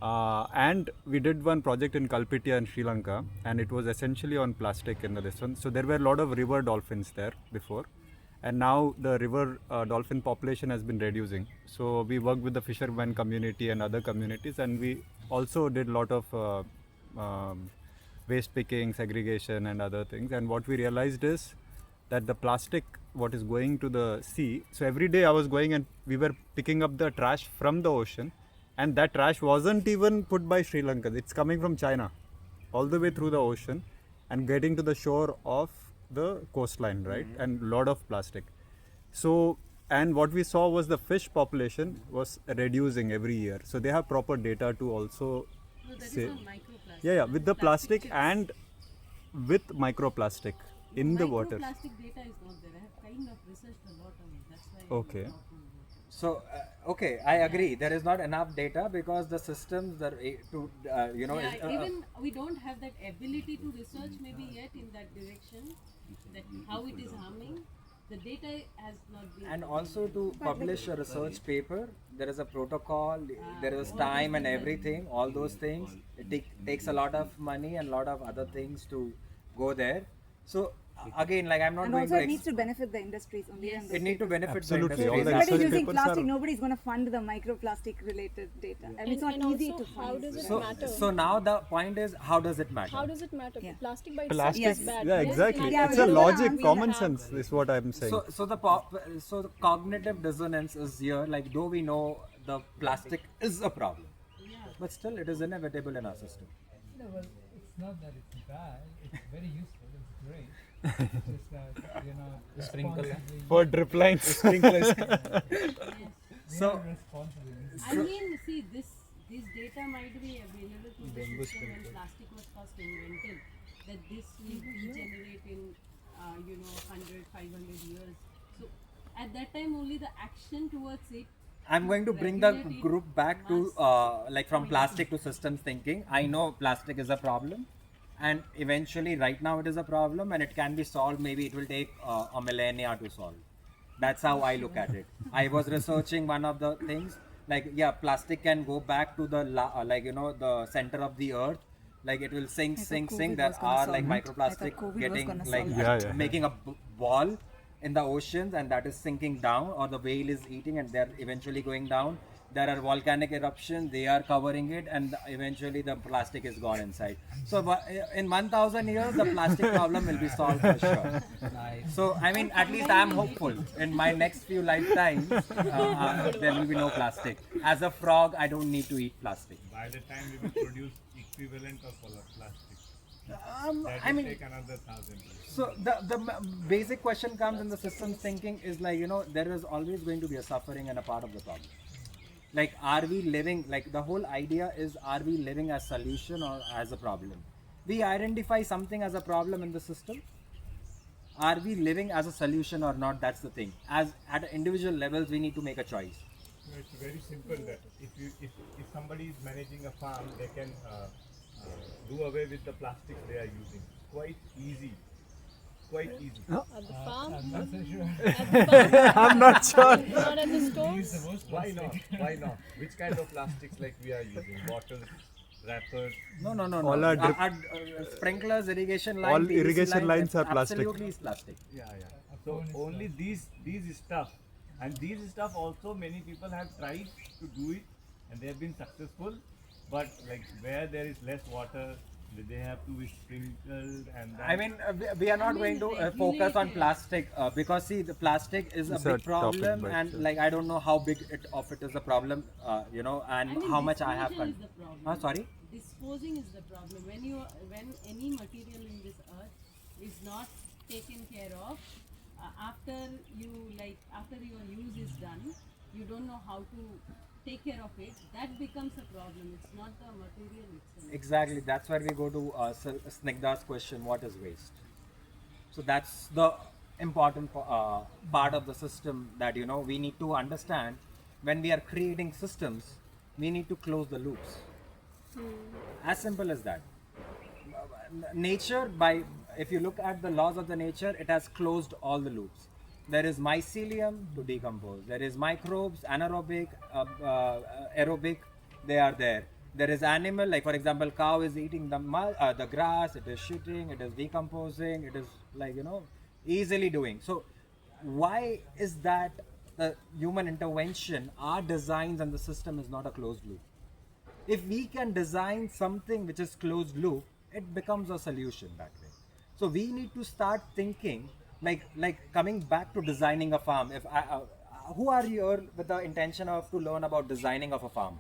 And we did one project in Kalpitia in Sri Lanka, and it was essentially on plastic in this one. So there were a lot of river dolphins there before, and now the river dolphin population has been reducing. So we worked with the fishermen community and other communities, and we also did a lot of waste picking, segregation and other things. And what we realized is that the plastic, what is going to the sea, so every day I was going and we were picking up the trash from the ocean, and that trash wasn't even put by Sri Lanka. It's coming from China all the way through the ocean and getting to the shore of the coastline, right? And lot of plastic. So and what we saw was the fish population was reducing every year. So they have proper data to also No, that say, is on microplastic. yeah, with the plastic chips. and with microplastic in the water. Microplastic data is not there. I have kind of researched a lot on it. That's why Okay. I'm talking about it. So okay, I agree. There is not enough data because the systems that to Yeah, even we don't have that ability to research maybe yet in that direction, that how it is harming. The data has not been. and also to publish a research paper, there is a protocol, there is time and everything. All those things it takes a lot of money and a lot of other things to go there. So again, like I'm not And going also to. it needs to benefit the industries only. Yes. It need to benefit Absolutely, the all industry. the Everybody's research using papers plastic. are- Nobody's going to fund the microplastic related data. I mean, it's not And easy also, to fund. how does it So, matter? so now the point is, how does it matter? How does it matter? Yeah. Plastic by itself Plastic, is bad. yeah, Does it exactly. matter? It's a Yeah, logic, yeah. common Yeah. sense is what I'm saying. So the cognitive dissonance is here. Like, though we know the plastic is a problem, but still it is inevitable in our system. No, well, it's not that it's bad. It's very useful. It's great. It's just that, Sprinkle. responsibly- For drip lines. we So- are responsible. I mean, see, this data might be available to the system when plastic was first invented. That this will regenerate in 100, 500 years. So at that time, only the action towards it. I'm going to bring the group back to like from plastic to systems thinking. I know plastic is a problem, and eventually, right now, it is a problem, and it can be solved. Maybe it will take a millennia to solve. That's how I look at it. I was researching one of the things like plastic can go back to the the center of the earth. Like it will sink. COVID There was gonna are solve like it. I microplastic thought COVID was getting gonna like solve it. Yeah. making a ball in the oceans, and that is sinking down, or the whale is eating and they're eventually going down. There are volcanic eruptions, they are covering it, and eventually the plastic is gone inside. So in 1000 years the plastic problem will be solved for sure. So I mean, at least I'm hopeful in my next few lifetimes there will be no plastic. As a frog, I don't need to eat plastic. By the time we will produce equivalent of plastic, that I will mean, take another 1,000 years. so the basic question comes in the systems thinking is like, there is always going to be a suffering and a part of the problem. Like, are we living, like the whole idea is, are we living as solution or as a problem? We identify something as a problem in the system. Are we living as a solution or not? That's the thing. As at individual levels, we need to make a choice. No, it's very simple that if somebody is managing a farm, they can do away with the plastics they are using. Quite easy. Quite easy. At the farm, I'm not so sure. I'm not sure. not at the Use stores. the most Why plastic. not? Why not? Which kind of plastics like we are using? Bottles, wrappers. No. All are drip- sprinklers, irrigation lines. All PVC irrigation lines are plastic. Absolutely is plastic. Yeah. So only these stuff, and these stuff also many people have tried to do it, and they have been successful. But like where there is less water, they have to be sprinkled, and I mean, we are not going to focus on plastic because see, the plastic is It's a a big topic problem, by and itself. like I don't know how big it is a problem, and how much I have. Disposal is the problem. Sorry. Disposing is the problem. When any material in this earth is not taken care of, after your use is done, you don't know how to take care of it. That becomes a problem. It's not the material itself. Exactly. That's where we go to Snigdha's question: what is waste? So that's the important part of the system that we need to understand. When we are creating systems, we need to close the loops. As simple as that. Nature, if you look at the laws of the nature, it has closed all the loops. There is mycelium to decompose. There is microbes, anaerobic, aerobic. They are there. There is animal, like for example, cow is eating the grass. It is shitting. It is decomposing. It is easily doing. So, why is that the human intervention, our designs and the system is not a closed loop? If we can design something which is closed loop, it becomes a solution that way. So we need to start thinking like coming back to designing a farm. If who are you here with the intention of to learn about designing of a farm?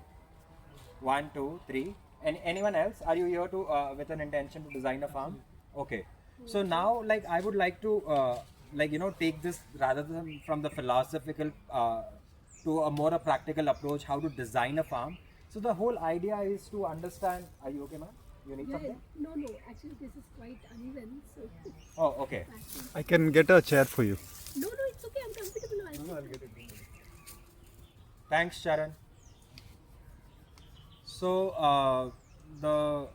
1, 2, 3. And anyone else? Are you here to with an intention to design a farm? Okay. So now, like I would like to like take this rather than from the philosophical to a more a practical approach, how to design a farm. So the whole idea is to understand. Are you okay, ma'am? You need something? No, no. Actually, this is quite uneven. So. Oh, okay. I can get a chair for you. No, no, it's okay. I'm comfortable. I'll get it. Thanks, Sharon. So the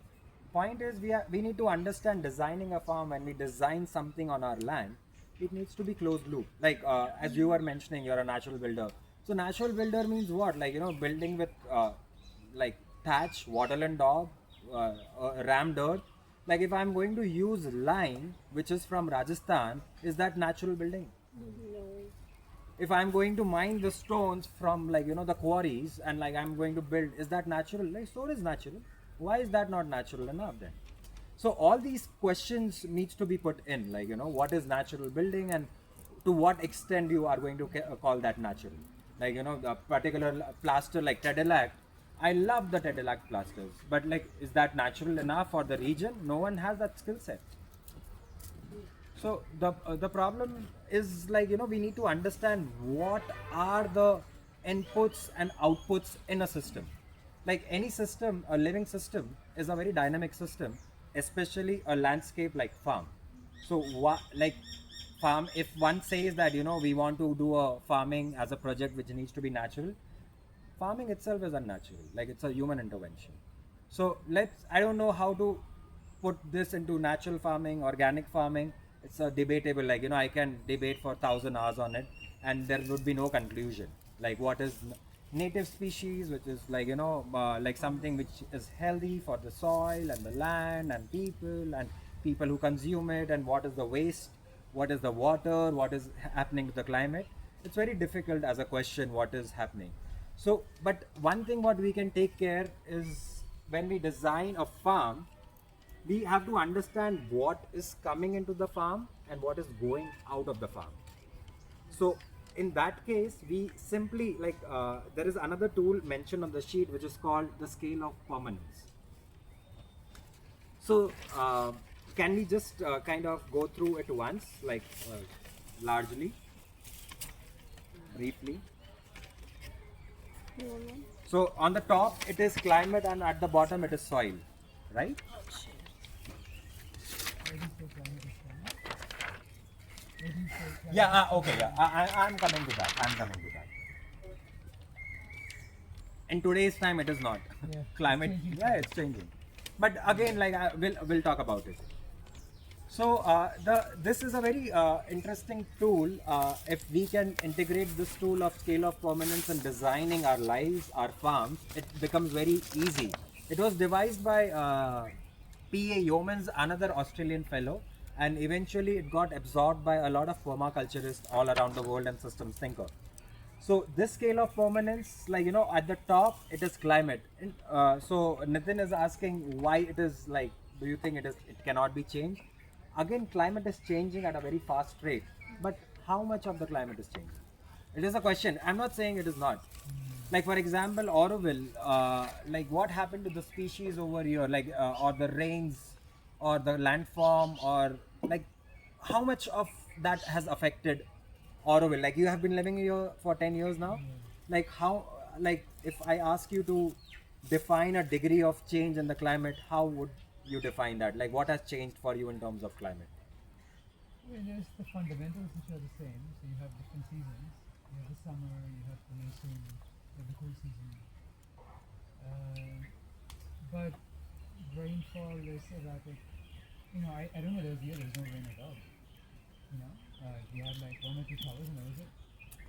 point is we need to understand designing a farm. When we design something on our land, it needs to be closed loop. Like as you were mentioning, you're a natural builder. So natural builder means what? Like building with like thatch, wattle and daub, rammed earth. Like if I'm going to use lime, which is from Rajasthan, is that natural building? No. If I'm going to mine the stones from like the quarries and like I'm going to build, is that natural? Like so is natural. Why is that not natural enough then? So all these questions needs to be put in, like what is natural building and to what extent you are going to call that natural. Like the particular plaster like Tedelac, I love the Tedelac plasters, but like is that natural enough for the region? No one has that skill set. So the problem is like we need to understand what are the inputs and outputs in a system. Like any system, a living system is a very dynamic system, especially a landscape like farm. So like farm, if one says that we want to do a farming as a project which needs to be natural, farming itself is unnatural. Like it's a human intervention. So I don't know how to put this into natural farming, organic farming. It's a debatable, like I can debate for 1,000 hours on it and there would be no conclusion. Like what is native species, which is like like something which is healthy for the soil and the land and people who consume it, and what is the waste, what is the water, what is happening to the climate. It's very difficult as a question what is happening. So but one thing what we can take care is when we design a farm, we have to understand what is coming into the farm and what is going out of the farm. So in that case, we simply like there is another tool mentioned on the sheet which is called the scale of permanence. So can we just kind of go through it once, like largely, briefly? So on the top it is climate and at the bottom it is soil, right? Yeah, okay, yeah. I'm coming to that. I'm coming to that. In today's time, it is not. Yeah, Climate, it's changing. yeah, it's changing. But again, like we'll talk about it. So this is a very interesting tool. If we can integrate this tool of scale of permanence in designing our lives, our farms, it becomes very easy. It was devised by P.A. Yeomans, another Australian fellow, and eventually it got absorbed by a lot of permaculturists all around the world and systems thinker. So this scale of permanence, like at the top it is climate. So Nitin is asking why it is like. Do you think it cannot be changed? Again, climate is changing at a very fast rate, but how much of the climate is changing? It is a question. I'm not saying it is not. Like for example, Auroville, like what happened to the species over here, like or the rains, or the landform, or like how much of that has affected Auroville? Like you have been living here for 10 years now. Like how, like if I ask you to define a degree of change in the climate, how would you define that? Like what has changed for you in terms of climate? Well, there's the fundamentals which are the same. So you have different seasons. You have the summer, you have the monsoon, you have the cool season. But rainfall is erratic. I don't know, there's no rain at all. We had like 1 or 2 showers and that was it.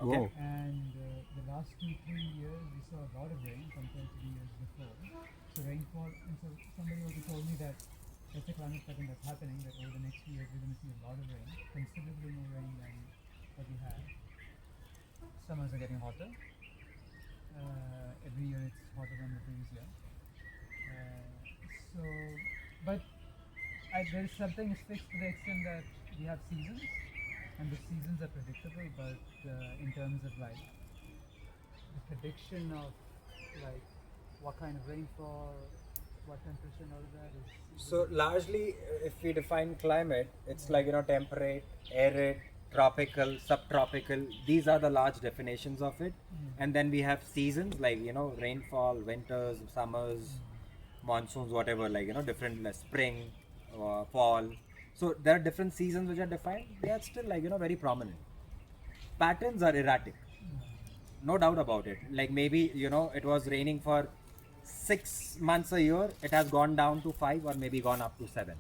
Okay. And the last 2-3 years we saw a lot of rain compared to the years before. So rainfall, and so somebody also told me that that's a climate pattern that's happening, that over the next few years we're going to see a lot of rain, considerably more rain than what we had. Summers are getting hotter. Every year it's hotter than the previous year. But there's something is fixed to the extent that we have seasons, and the seasons are predictable, but in terms of like the prediction of like what kind of rainfall, what temperature and all of that is. So largely, if we define climate, it's like temperate, arid, tropical, subtropical. These are the large definitions of it. And then we have seasons like, rainfall, winters, summers, monsoons, whatever, like, different, like spring, fall. So there are different seasons which are defined. They are still, like, very prominent. Patterns are erratic, no doubt about it. Like maybe, it was raining for 6 months a year, it has gone down to 5 or maybe gone up to 7.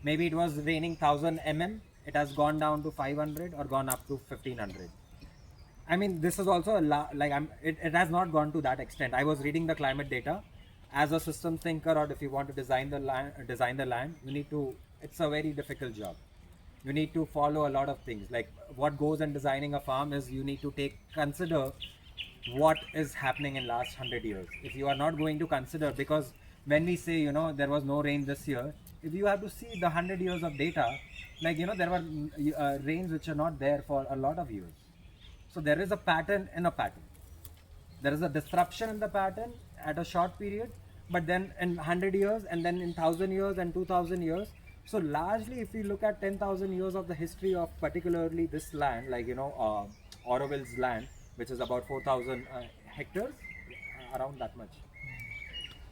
Maybe it was raining 1000 it has gone down to 500 or gone up to 1500. I mean, this is also it has not gone to that extent. I was reading the climate data. As a systems thinker, or if you want to design the land, you need to. It's a very difficult job. You need to follow a lot of things. Like what goes in designing a farm is you need to consider what is happening in last 100 years. If you are not going to consider, because when we say there was no rain this year, if you have to see the 100 years of data, like there were rains which are not there for a lot of years. So there is a pattern in a pattern. There is a disruption in the pattern at a short period, but then in 100 years and then in 1000 years and 2000 years. So largely, if you look at 10,000 years of the history of particularly this land, like Auroville's land, which is about 4,000 hectares, around that much.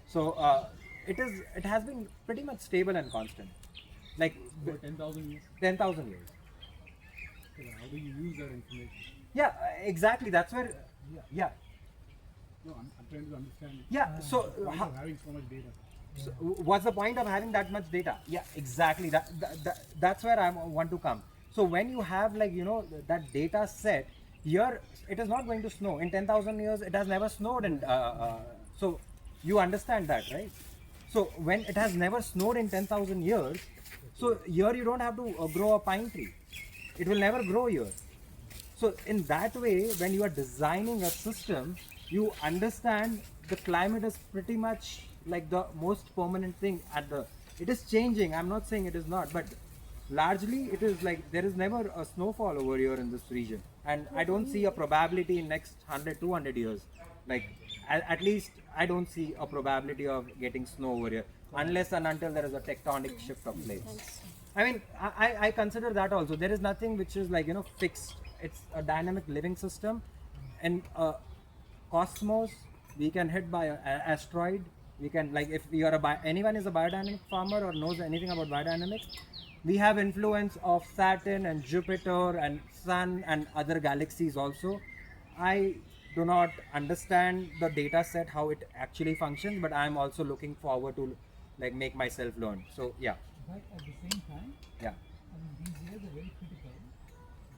So it has been pretty much stable and constant, like About 10,000 years. 10,000 years. Okay, how do you use that information? Yeah, exactly. That's where. Yeah. No, I'm trying to understand. Yeah. So The point of having so much data. So what's the point of having that much data? Yeah, exactly. That's where I want to come. So when you have that data set, here it is not going to snow. In 10,000 years, it has never snowed. And so you understand that, right? So when it has never snowed in 10,000 years, so here you don't have to grow a pine tree. It will never grow here. So in that way, when you are designing a system, you understand the climate is pretty much like the most permanent thing it is changing. I'm not saying it is not, but largely it is like there is never a snowfall over here in this region, and I don't see a probability in next 100-200 years. Like at least I don't see a probability of getting snow over here unless and until there is a tectonic shift of plates. I mean, I consider that also. There is nothing which is like fixed. It's a dynamic living system, and cosmos we can hit by an asteroid. We can, like, if you are anyone is a biodynamic farmer or knows anything about biodynamics, we have influence of Saturn and Jupiter and Sun and other galaxies also. I do not understand the data set how it actually functions, but I am also looking forward to like make myself learn. So yeah. But at the same time, Yeah. I mean, these years are very critical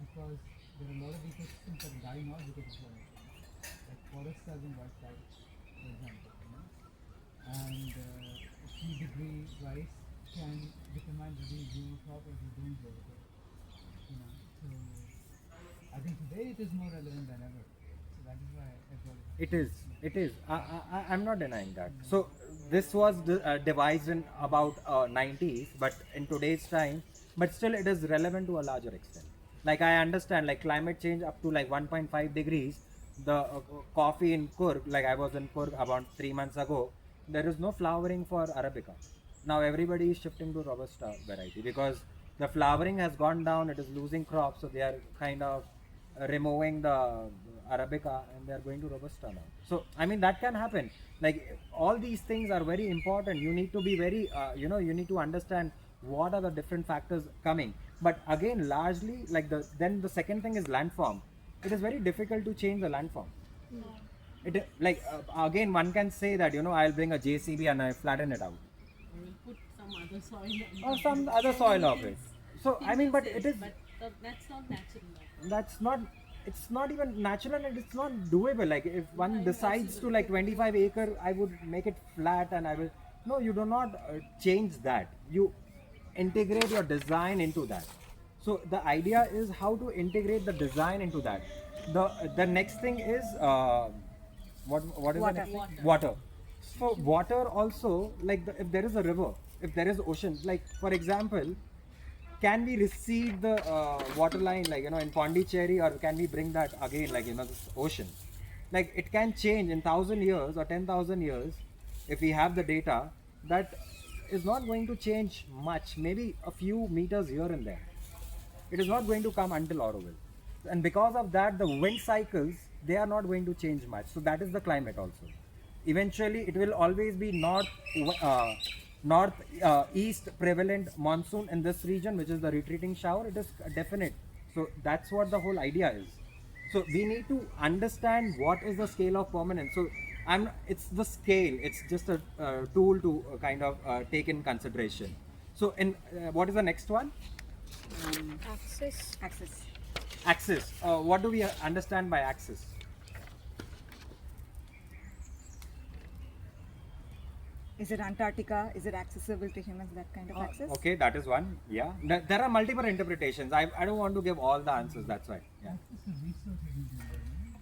because there are a lot of ecosystems that are dying out because of climate change. Like forests have been wiped out, for example. And a 3-degree rise can determine whether you grow a crop or you don't grow a crop. So I think today it is more relevant than ever. So that is why I brought it up. It is. I'm not denying that. So this was devised in about 90s, but in today's time, but still it is relevant to a larger extent. Like I understand, like climate change up to like 1.5 degrees. The coffee in Kurg, like I was in Kurg about 3 months ago, there is no flowering for Arabica. Now everybody is shifting to Robusta variety because the flowering has gone down, it is losing crops, so they are kind of removing the Arabica and they are going to Robusta now. So I mean that can happen. Like all these things are very important. You need to be very, you need to understand what are the different factors coming. But again, largely like then the second thing is landform. It is very difficult to change the landform. It like again one can say that I'll bring a JCB and I flatten it out I will put some other soil or some other soil of it. So I mean, but it is that's not natural. that's not it's not even natural and it's not doable. Like if one decides to like 25 acre, I would make it flat and I will. No, you do not change that. You integrate your design into that. So the idea is how to integrate the design into that. The next thing is what is Water. the next thing? Water. So water also, like if there is a river, if there is ocean, like for example, can we recede the water line like in Pondicherry, or can we bring that again like this ocean? Like it can change in 1,000 years or 10,000 years if we have the data. That is not going to change much, maybe a few meters here and there. it is not going to come until Oroville. And because of that, the wind cycles, they are not going to change much. So that is the climate also. Eventually, it will always be east prevalent monsoon in this region, which is the retreating shower. It is definite. So that's what the whole idea is. So we need to understand what is the scale of permanence. So it's the scale. It's just a tool to kind of take in consideration. So in what is the next one? Access. Access. Axis. What do we understand by axis? Is it Antarctica? Is it accessible to humans? That kind of access? Okay, that is one. Yeah. There are multiple interpretations. I don't want to give all the answers. That's why. Yeah.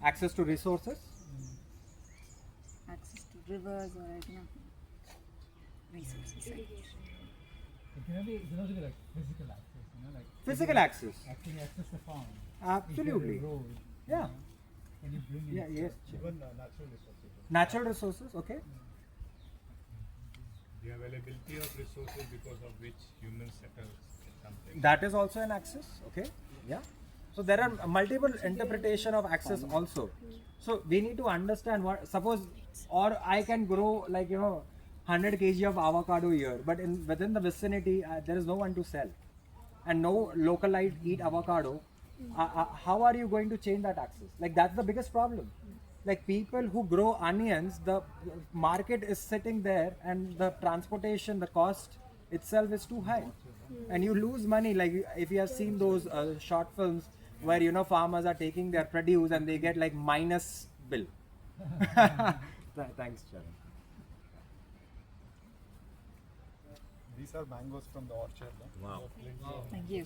Access to resources. Access to rivers or I don't know. Resources. It can also be like physical access, like Physical access. actually access the farm. Absolutely. Is there a road? Yeah. Can you bring Yeah. in Yes. Even natural resources. Natural resources. Okay. The availability of resources because of which humans settle something. That is also an access. Okay. Yeah. So there are multiple interpretation of access also. So we need to understand what, suppose, or I can grow 100 kg of avocado here, but within the vicinity there is no one to sell, and no localite eat avocado. How are you going to change that access? Like that's the biggest problem. Like people who grow onions, the market is sitting there, and the transportation, the cost itself is too high, and you lose money. Like if you have seen those short films where farmers are taking their produce and they get like minus bill. Thanks, Charan. These are mangoes from the orchard. No? Wow. Thank you.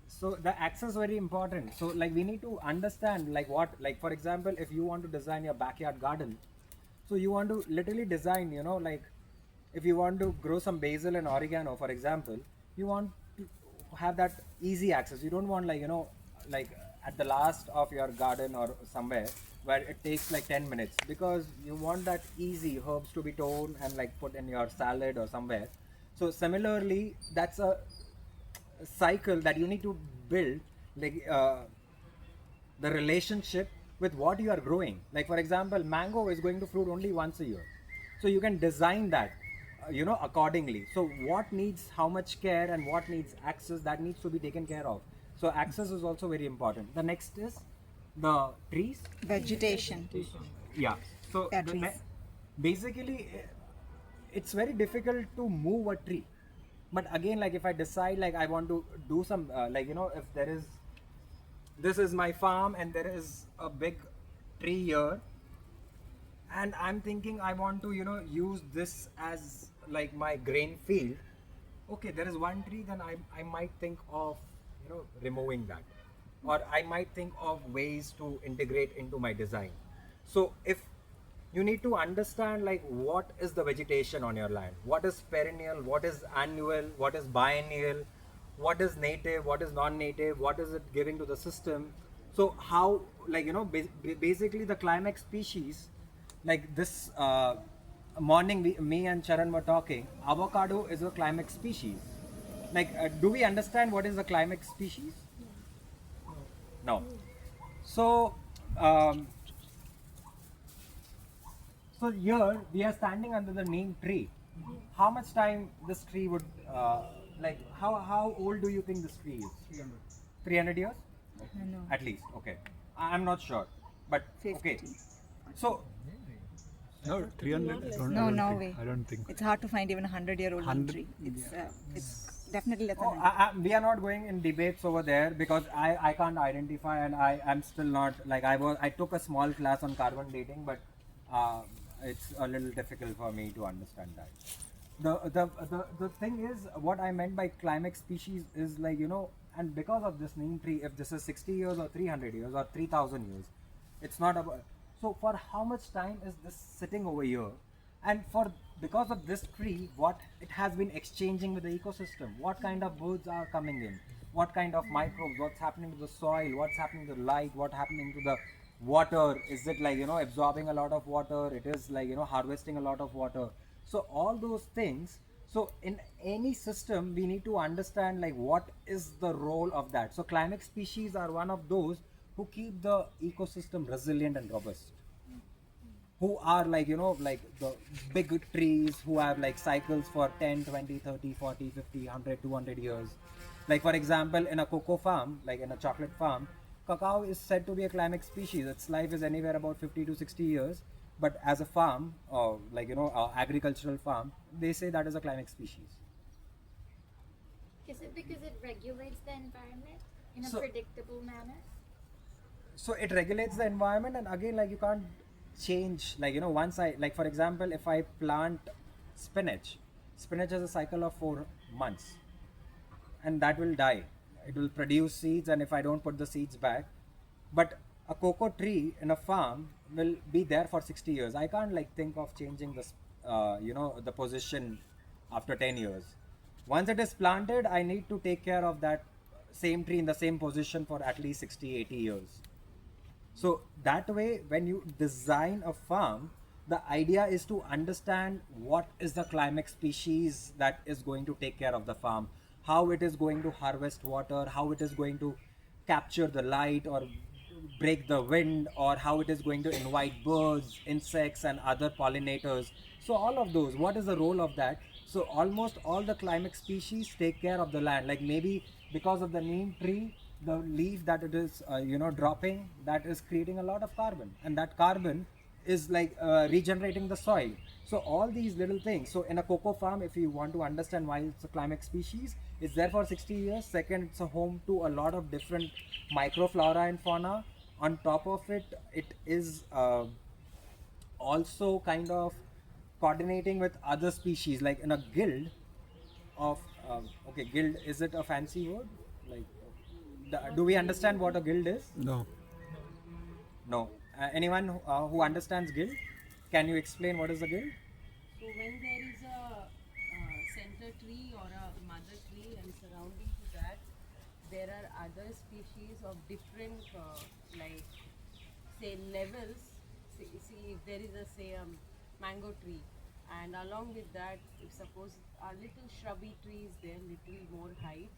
So the access is very important. So like we need to understand like for example, if you want to design your backyard garden, so you want to literally design, like if you want to grow some basil and oregano, for example, you want to have that easy access. You don't want like at the last of your garden or somewhere where it takes like 10 minutes, because you want that easy herbs to be torn and like put in your salad or somewhere. So similarly, that's a cycle that you need to build, like the relationship with what you are growing. Like for example, mango is going to fruit only once a year, so you can design that accordingly. So what needs how much care and what needs access, that needs to be taken care of. So access is also very important. The next is the trees. Vegetation. Yeah. So Yeah, trees. Basically, it's very difficult to move a tree. But again, like if I decide like I want to do some if there is, this is my farm and there is a big tree here, and I'm thinking I want to use this as like my grain field. Okay, there is one tree, then I might think of removing that, or I might think of ways to integrate into my design. So if you need to understand like what is the vegetation on your land, what is perennial, what is annual, what is biennial, what is native, what is non-native, what is it giving to the system. So how basically the climax species, like this morning me and Charan were talking, avocado is a climax species. Like do we understand what is a climax species? No. So so here we are standing under the neem tree. How much time this tree would how old do you think this tree is? 300. 300 years? No. At least. Okay. I'm not sure, but okay. 50. So No, 300. No way. I don't think. It's hard to find even a 100-year-old 100 tree. It's definitely less than oh, 100. we are not going in debates over there, because I can't identify, and I am still not like I took a small class on carbon dating, but it's a little difficult for me to understand that. The thing is, what I meant by climax species is like and because of this neem tree, if this is 60 years or 300 years or 3000 years, it's not about. So for how much time is this sitting over here? And because of this tree, what it has been exchanging with the ecosystem, what kind of birds are coming in, what kind of microbes, what's happening to the soil, what's happening to the light, what's happening to the water, is it like absorbing a lot of water, it is like harvesting a lot of water. So all those things, So in any system, we need to understand like what is the role of that. So climate species are one of those who keep the ecosystem resilient and robust, who are like, like the big trees who have like cycles for 10, 20, 30, 40, 50, 100, 200 years. Like for example, in a cocoa farm, like in a chocolate farm, cacao is said to be a climate species. Its life is anywhere about 50 to 60 years. But as a farm, or like, agricultural farm, they say that is a climate species. Is it because it regulates the environment in a So- predictable manner? So it regulates the environment, and again, like you can't change, like, once I, like for example, if I plant spinach has a cycle of 4 months, and that will die. It will produce seeds, and if I don't put the seeds back, but a cocoa tree in a farm will be there for 60 years. I can't like think of changing this, the position after 10 years. Once it is planted, I need to take care of that same tree in the same position for at least 60, 80 years. So that way, when you design a farm, the idea is to understand what is the climate species that is going to take care of the farm, how it is going to harvest water, how it is going to capture the light or break the wind, or how it is going to invite birds, insects, and other pollinators. So all of those, what is the role of that? So almost all the climate species take care of the land. Like maybe because of the neem tree, the leaf that it is dropping, that is creating a lot of carbon, and that carbon is like regenerating the soil. So all these little things. So in a cocoa farm, if you want to understand why it's a climate species, it's there for 60 years. Second, it's a home to a lot of different microflora and fauna. On top of it, it is also kind of coordinating with other species, like in a guild of okay, guild, is it a fancy word? Like do we understand what a guild is? No. No. Anyone who understands guild, can you explain what is a guild? So when there is a center tree or a mother tree and surrounding to that, there are other species of different like say levels. See if there is a say a mango tree, and along with that, if suppose a little shrubby tree is there, little more height,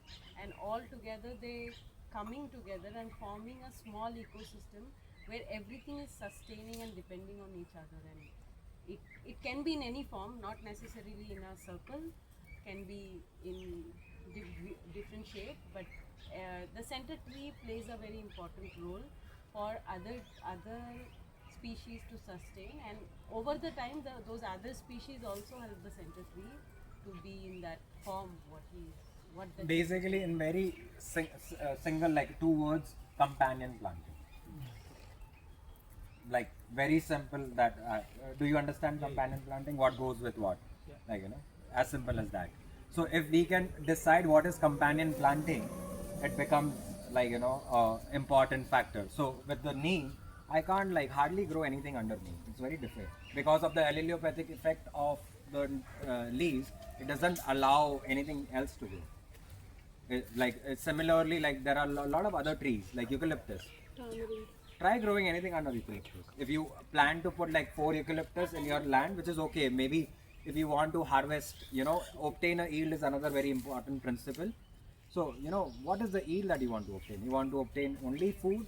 and all together they coming together and forming a small ecosystem where everything is sustaining and depending on each other. And it can be in any form, not necessarily in a circle, can be in different shape, but the center tree plays a very important role for other species to sustain, and over the time those other species also help the center tree to be in that form what the Basically, in very single, like 2 words, companion planting. Like very simple. That do you understand companion planting? What goes with what? Like as simple as that. So if we can decide what is companion planting, it becomes like important factor. So with the neem, I can't like hardly grow anything under neem. It's very difficult because of the allelopathic effect of the leaves. It doesn't allow anything else to grow. Similarly, like there are a lot of other trees like eucalyptus. Tamarind. Try growing anything under eucalyptus. If you plan to put like 4 eucalyptus in your land, which is okay. Maybe if you want to harvest, obtain a yield is another very important principle. So, what is the yield that you want to obtain? You want to obtain only food?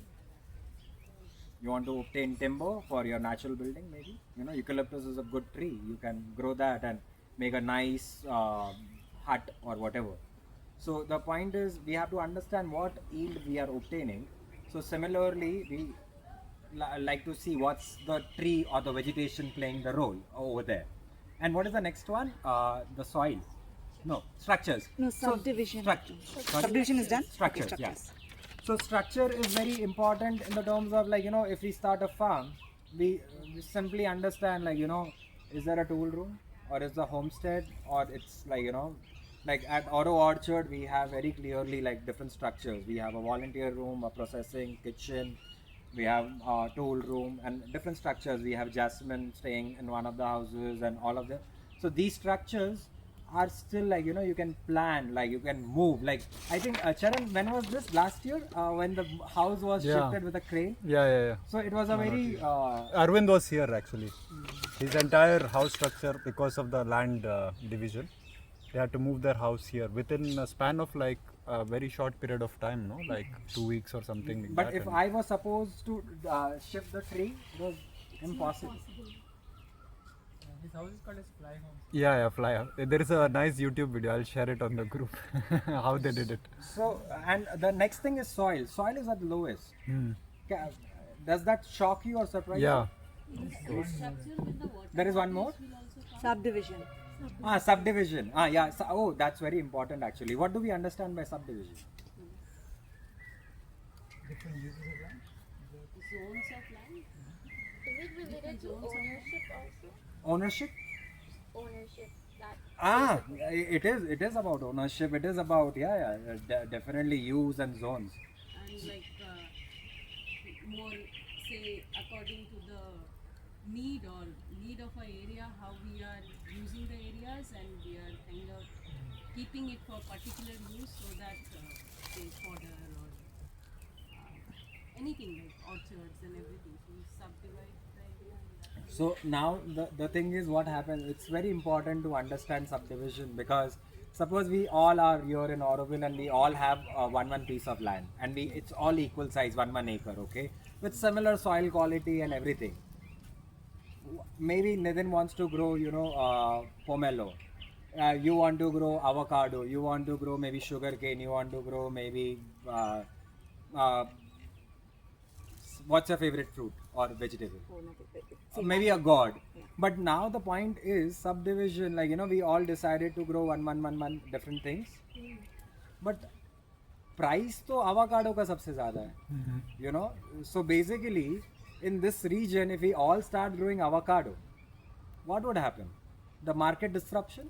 You want to obtain timber for your natural building, maybe? Eucalyptus is a good tree. You can grow that and make a nice hut or whatever. So the point is, we have to understand what yield we are obtaining. So similarly, we like to see what's the tree or the vegetation playing the role over there. And what is the next one? The soil. No, structures. No, subdivision. Sorry? Subdivision is done? Structures, Okay, yeah. structures. So structure is very important in the terms of like, if we start a farm, we simply understand like, is there a tool room, or is the homestead, or it's like, like at Auto Orchard, we have very clearly like different structures. We have a volunteer room, a processing kitchen, we have a tool room, and different structures. We have Jasmine staying in one of the houses and all of them. So these structures are still like, you can plan, like you can move. Like I think Charan, when was this? Last year when the house was shifted with a crane. Yeah. So it was a very Arvind was here actually. His entire house structure, because of the land division, They had to move their house here within a span of like a very short period of time, no, like 2 weeks or something like But that. if and- I was supposed to shift the tree, it was impossible. His house is called as Fly Home. yeah, fly. There is a nice YouTube video. I'll share it on the group. How they did it. So, and the next thing is soil. Soil is at the lowest. Does that shock you or surprise Yeah. you? Structure with the water There is one more? will also come. Subdivision. Subdivision. Yeah. Oh, that's very important actually. What do we understand by subdivision? Different uses of land. Zones of land. Is it related to ownership also? Ownership? Ownership. That It is. It is about ownership. It is about definitely use and zones. And like more say according to the need of an area, how we are using the areas, and we are kind of keeping it for particular use, so that say fodder or anything like orchards and everything. So we subdivide the area. And that So now the thing is what happens, it's very important to understand subdivision, because suppose we all are here in Auroville and we all have one piece of land, and it's all equal size, one acre, okay, with similar soil quality and everything. Maybe Nitin wants to grow, pomelo. You want to grow avocado. You want to grow maybe sugarcane. You want to grow maybe uh, what's your favorite fruit or vegetable? Maybe a gourd. But now the point is subdivision. Like we all decided to grow one different things. But price तो avocado का सबसे ज़्यादा है. So basically in this region, if we all start growing avocado, what would happen? The market disruption.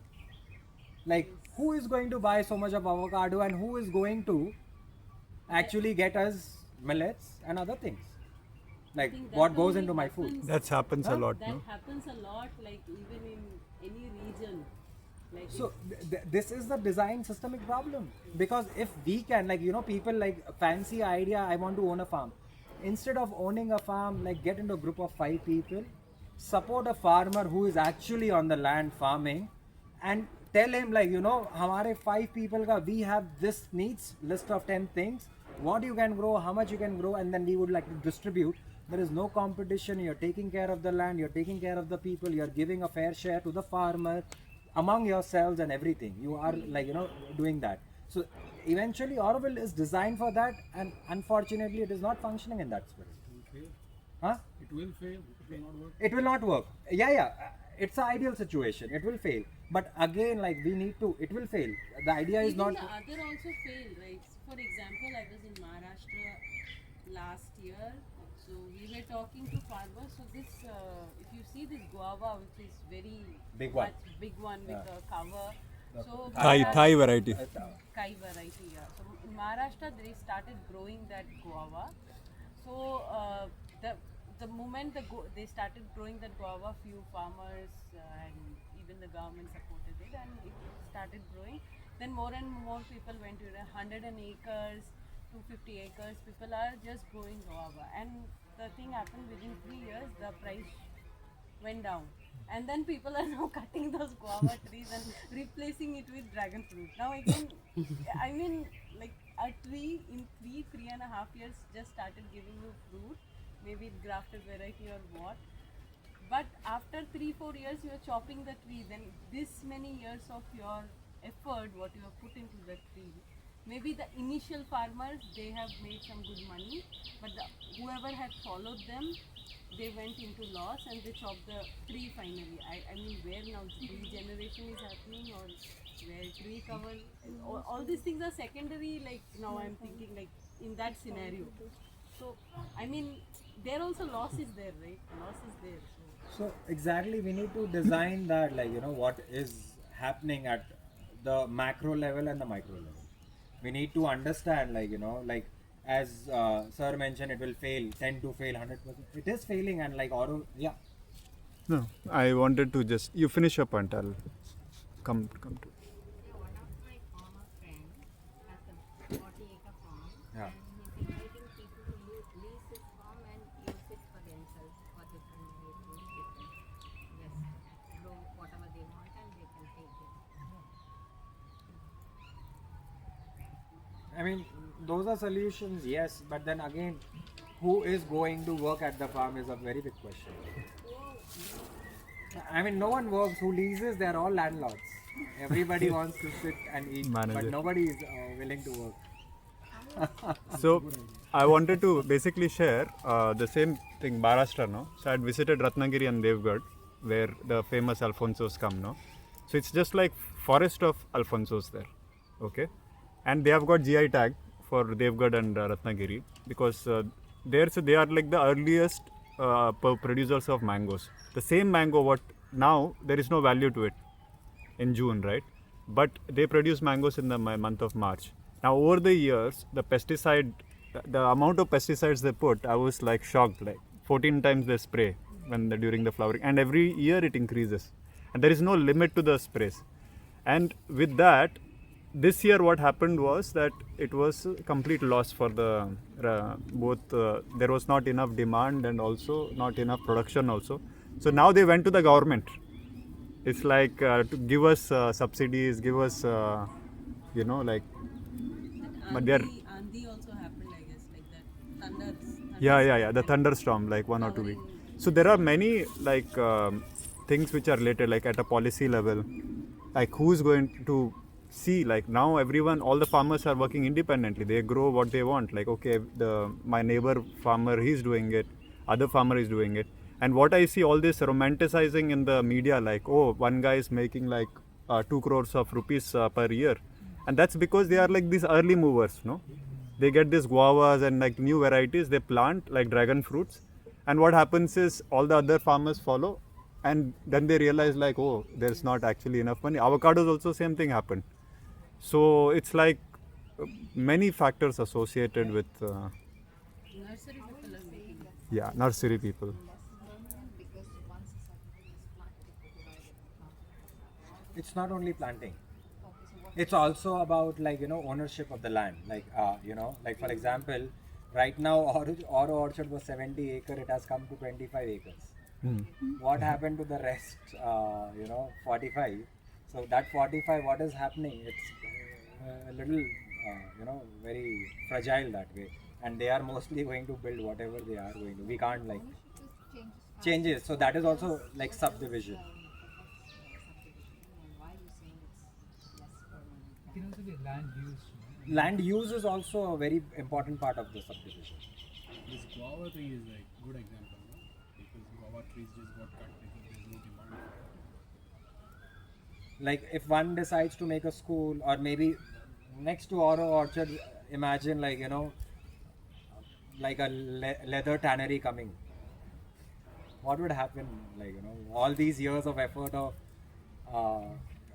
Like who is going to buy so much of avocado, and who is going to actually get us millets and other things? Like think that what goes only into my food? happens- That happens a lot, that no? happens a lot, like even in any region. Like So this is the design systemic problem, because if we can, people like fancy idea, I want to own a farm. Instead of owning a farm, like get into a group of 5 people, support a farmer who is actually on the land farming, and tell him हमारे 5 people का we have this needs list of 10 things, what you can grow, how much you can grow, and then we would like to distribute. There is no competition. You're taking care of the land, you're taking care of the people, you're giving a fair share to the farmer among yourselves and everything. You are doing that. So eventually Auroville is designed for that, and unfortunately it is not functioning in that spirit. Huh? It will fail. It will not work. It will not work. Yeah. It's an ideal situation. It will fail. But again, we need to. It will fail. The idea is even not. the other also failed, right? For example, I was in Maharashtra last year, so we were talking to farmers. So this, if you see this guava, which is very Big one. big one with Yeah. a cover. So Thai variety. Kai variety, yeah. So in Maharashtra, they started growing that guava. So the moment they started growing that guava, few farmers and even the government supported it, and it started growing. Then more and more people went to 100 acres, 250 acres. People are just growing guava, and the thing happened within 3 years. The price went down, and then people are now cutting those guava trees and replacing it with dragon fruit. Now again, I mean, like a tree in 3.5 years just started giving you fruit, maybe it's grafted variety or what. But after 3-4 years, you are chopping the tree. Then this many years of your effort, what you have put into the tree, maybe the initial farmers, they have made some good money, but whoever had followed them, they went into loss and they chopped the tree finally. I mean, where now regeneration is happening, or where tree cover, all these things are secondary. Like now I'm thinking like in that scenario. So I mean, there also loss is there, right? Loss is there. So exactly, we need to design that, what is happening at the macro level and the micro level. We need to understand, as sir mentioned, it will fail, tend to fail 100%. It is failing, and yeah. No, I wanted to just you finish your point. I'll come to. One of my former friends has a 40-acre farm, Yeah. and he's inviting people to lease his farm and use it for themselves for different ways. They can just grow whatever they want and they can take it. those are solutions, yes, but then again, who is going to work at the farm is a very big question. I mean, no one works. Who leases? They're all landlords. Everybody wants to sit and eat, Manage but it. nobody is willing to work. So I wanted to basically share the same thing, Maharashtra, no? So I had visited Ratnagiri and Devgarh, where the famous Alfonsos come, no? So it's just like forest of Alfonsos there, okay? And they have got GI tag for Devgarh and Ratnagiri because they are like the earliest producers of mangoes. The same mango what now there is no value to it in June, right? But they produce mangoes in the month of March. Now, over the years, the amount of pesticides they put, I was like shocked. Like 14 times they spray during the flowering, and every year it increases, and there is no limit to the sprays. And with that, this year what happened was that it was a complete loss for the both. There was not enough demand and also not enough production also. So now they went to the government. It's like to give us subsidies, give us, like. But they are. Andi also happened, I guess, like that. Yeah. The thunderstorm, like 1 or 2 weeks. So there are many like things which are related, like at a policy level, like who's going to see? Like now, all the farmers are working independently. They grow what they want. Like okay, my neighbor farmer, he's doing it. Other farmer is doing it. And what I see, all this romanticizing in the media, like oh, one guy is making like 2 crores of rupees per year, and that's because they are like these early movers, no? They get these guavas and like new varieties they plant like dragon fruits, and what happens is all the other farmers follow, and then they realize like oh, there's not actually enough money. Avocados also same thing happened. So it's like many factors associated with Nursery people are making it. nursery people. It's not only planting. It's also about like ownership of the land. Like like for example, right now Oro Orchard was 70 acre. It has come to 25 acres. What happened to the rest? 45. So that 45, what is happening? It's a little very fragile that way, and they are mostly going to build whatever they are going to. We can't like changes. So that is also like subdivision. It can also be land use. Land use is also a very important part of the subdivision. This guava tree is like good example, no? Because guava trees just got cut because there's no demand for it. Like if one decides to make a school, or maybe next to Oro Orchard, imagine like like a leather tannery coming. What would happen? Like all these years of effort of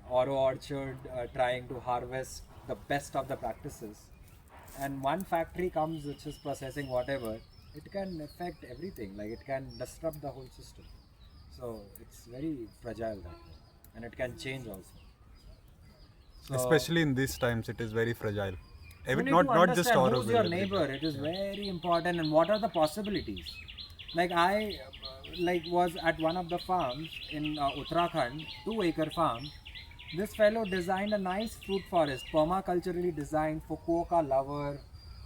Oro Orchard trying to harvest the best of the practices, and one factory comes which is processing whatever, it can affect everything. Like it can disrupt the whole system. So it's very fragile that, and it can change also. So Especially in these times, it is very fragile. you need Not to not just understand Oro. who's your neighbor. It is very important, and what are the possibilities. Like I was at one of the farms in Uttarakhand, 2 acre farm. This fellow designed a nice fruit forest, permaculturally designed, Fukuoka lover,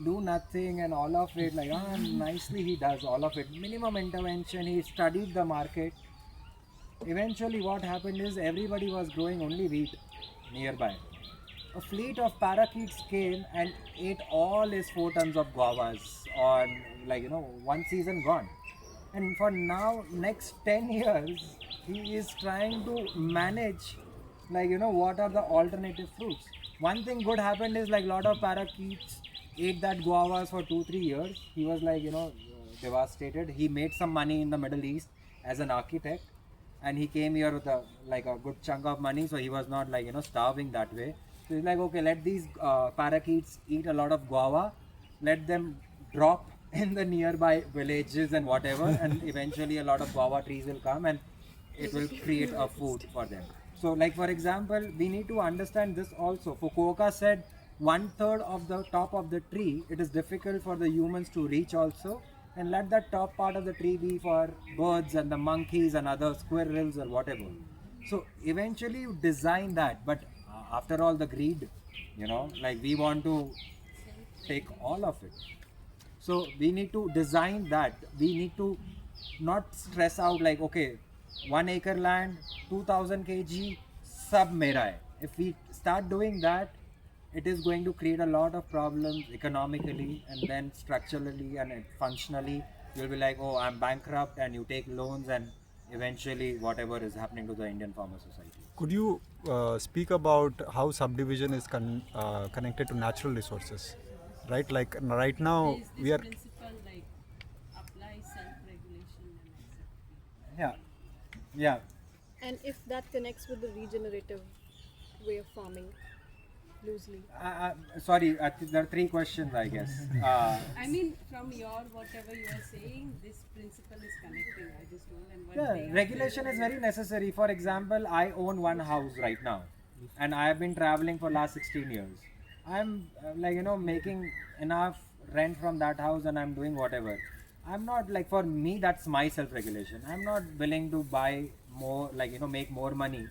do nothing and all of it, like nicely he does all of it. Minimum intervention, he studied the market. Eventually what happened is everybody was growing only wheat nearby. A fleet of parakeets came and ate all his 4 tons of guavas on one season gone. And for now, next 10 years, he is trying to manage what are the alternative fruits. One thing good happened is like lot of parakeets ate that guavas for 2-3 years. He was devastated. He made some money in the Middle East as an architect, and he came here with a good chunk of money, so he was not starving that way. So he's like, okay, let these parakeets eat a lot of guava, let them drop in the nearby villages and whatever, and eventually a lot of guava trees will come and it will create a food for them. So like for example, we need to understand this also. Fukuoka said 1/3 of the top of the tree, it is difficult for the humans to reach also, and let that top part of the tree be for birds and the monkeys and other squirrels or whatever. So eventually you design that, but after all the greed, like we want to take all of it. So we need to design that. We need to not stress out like, okay, 1 acre land, 2000 kg, sab mera hai. If we start doing that, it is going to create a lot of problems economically and then structurally and functionally. You'll be like, oh, I'm bankrupt, and you take loans, and eventually whatever is happening to the Indian farmer society. Could you speak about how subdivision is connected to natural resources? Right, like right now Is we this are. principle like apply self-regulation and accept? Yeah, yeah. And if that connects with the regenerative way of farming, loosely. Sorry, there are three questions, I guess. I mean, from your whatever you are saying, this principle is connecting. I just don't. And one Yeah, day regulation is very necessary. For example, I own one house right now, and I have been traveling for last 16 years. I'm making enough rent from that house, and I'm doing whatever. I'm not like, for me, that's my self-regulation. I'm not willing to buy more, make more money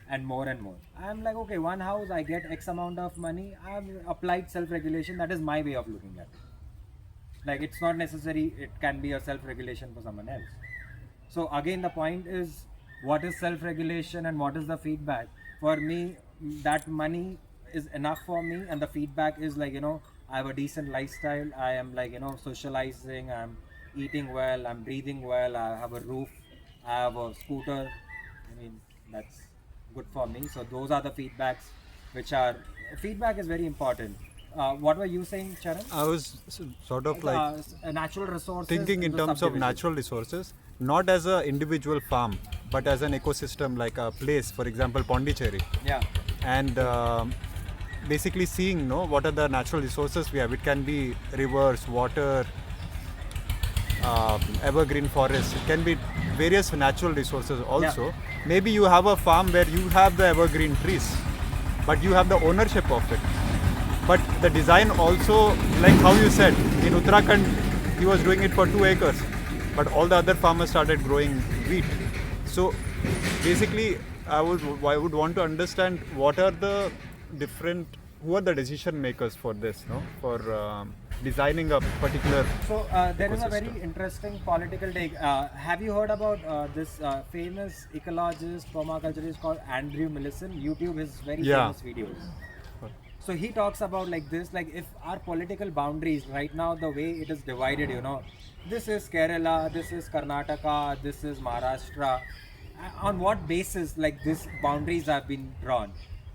and more and more. I'm like, okay, one house, I get X amount of money. I've applied self-regulation. That is my way of looking at it. Like, it's not necessary. It can be a self-regulation for someone else. So again, the point is, what is self-regulation and what is the feedback? For me, that money is enough for me, and the feedback is like, I have a decent lifestyle. I am like, socializing. I'm eating well. I'm breathing well. I have a roof. I have a scooter. I mean, that's good for me. So those are the feedbacks, which are, feedback is very important. What were you saying, Charan? I was sort of like Natural resources. thinking in the terms of subdivision. natural resources, not as an individual farm, but as an ecosystem, like a place, for example, Pondicherry. Yeah. And basically seeing, what are the natural resources we have. It can be rivers, water, evergreen forests. It can be various natural resources also. Yeah. Maybe you have a farm where you have the evergreen trees, but you have the ownership of it. But the design also, like how you said, in Uttarakhand, he was doing it for 2 acres, but all the other farmers started growing wheat. So basically, I would want to understand what are the who are the decision makers for this, for designing a particular. So there is a very ecosystem. interesting political take. Have you heard about this famous ecologist, permaculturist called Andrew Millison? YouTube his very famous videos. So he talks about like this, like if our political boundaries right now, the way it is divided, this is Kerala, this is Karnataka, this is Maharashtra. On what basis like these boundaries have been drawn?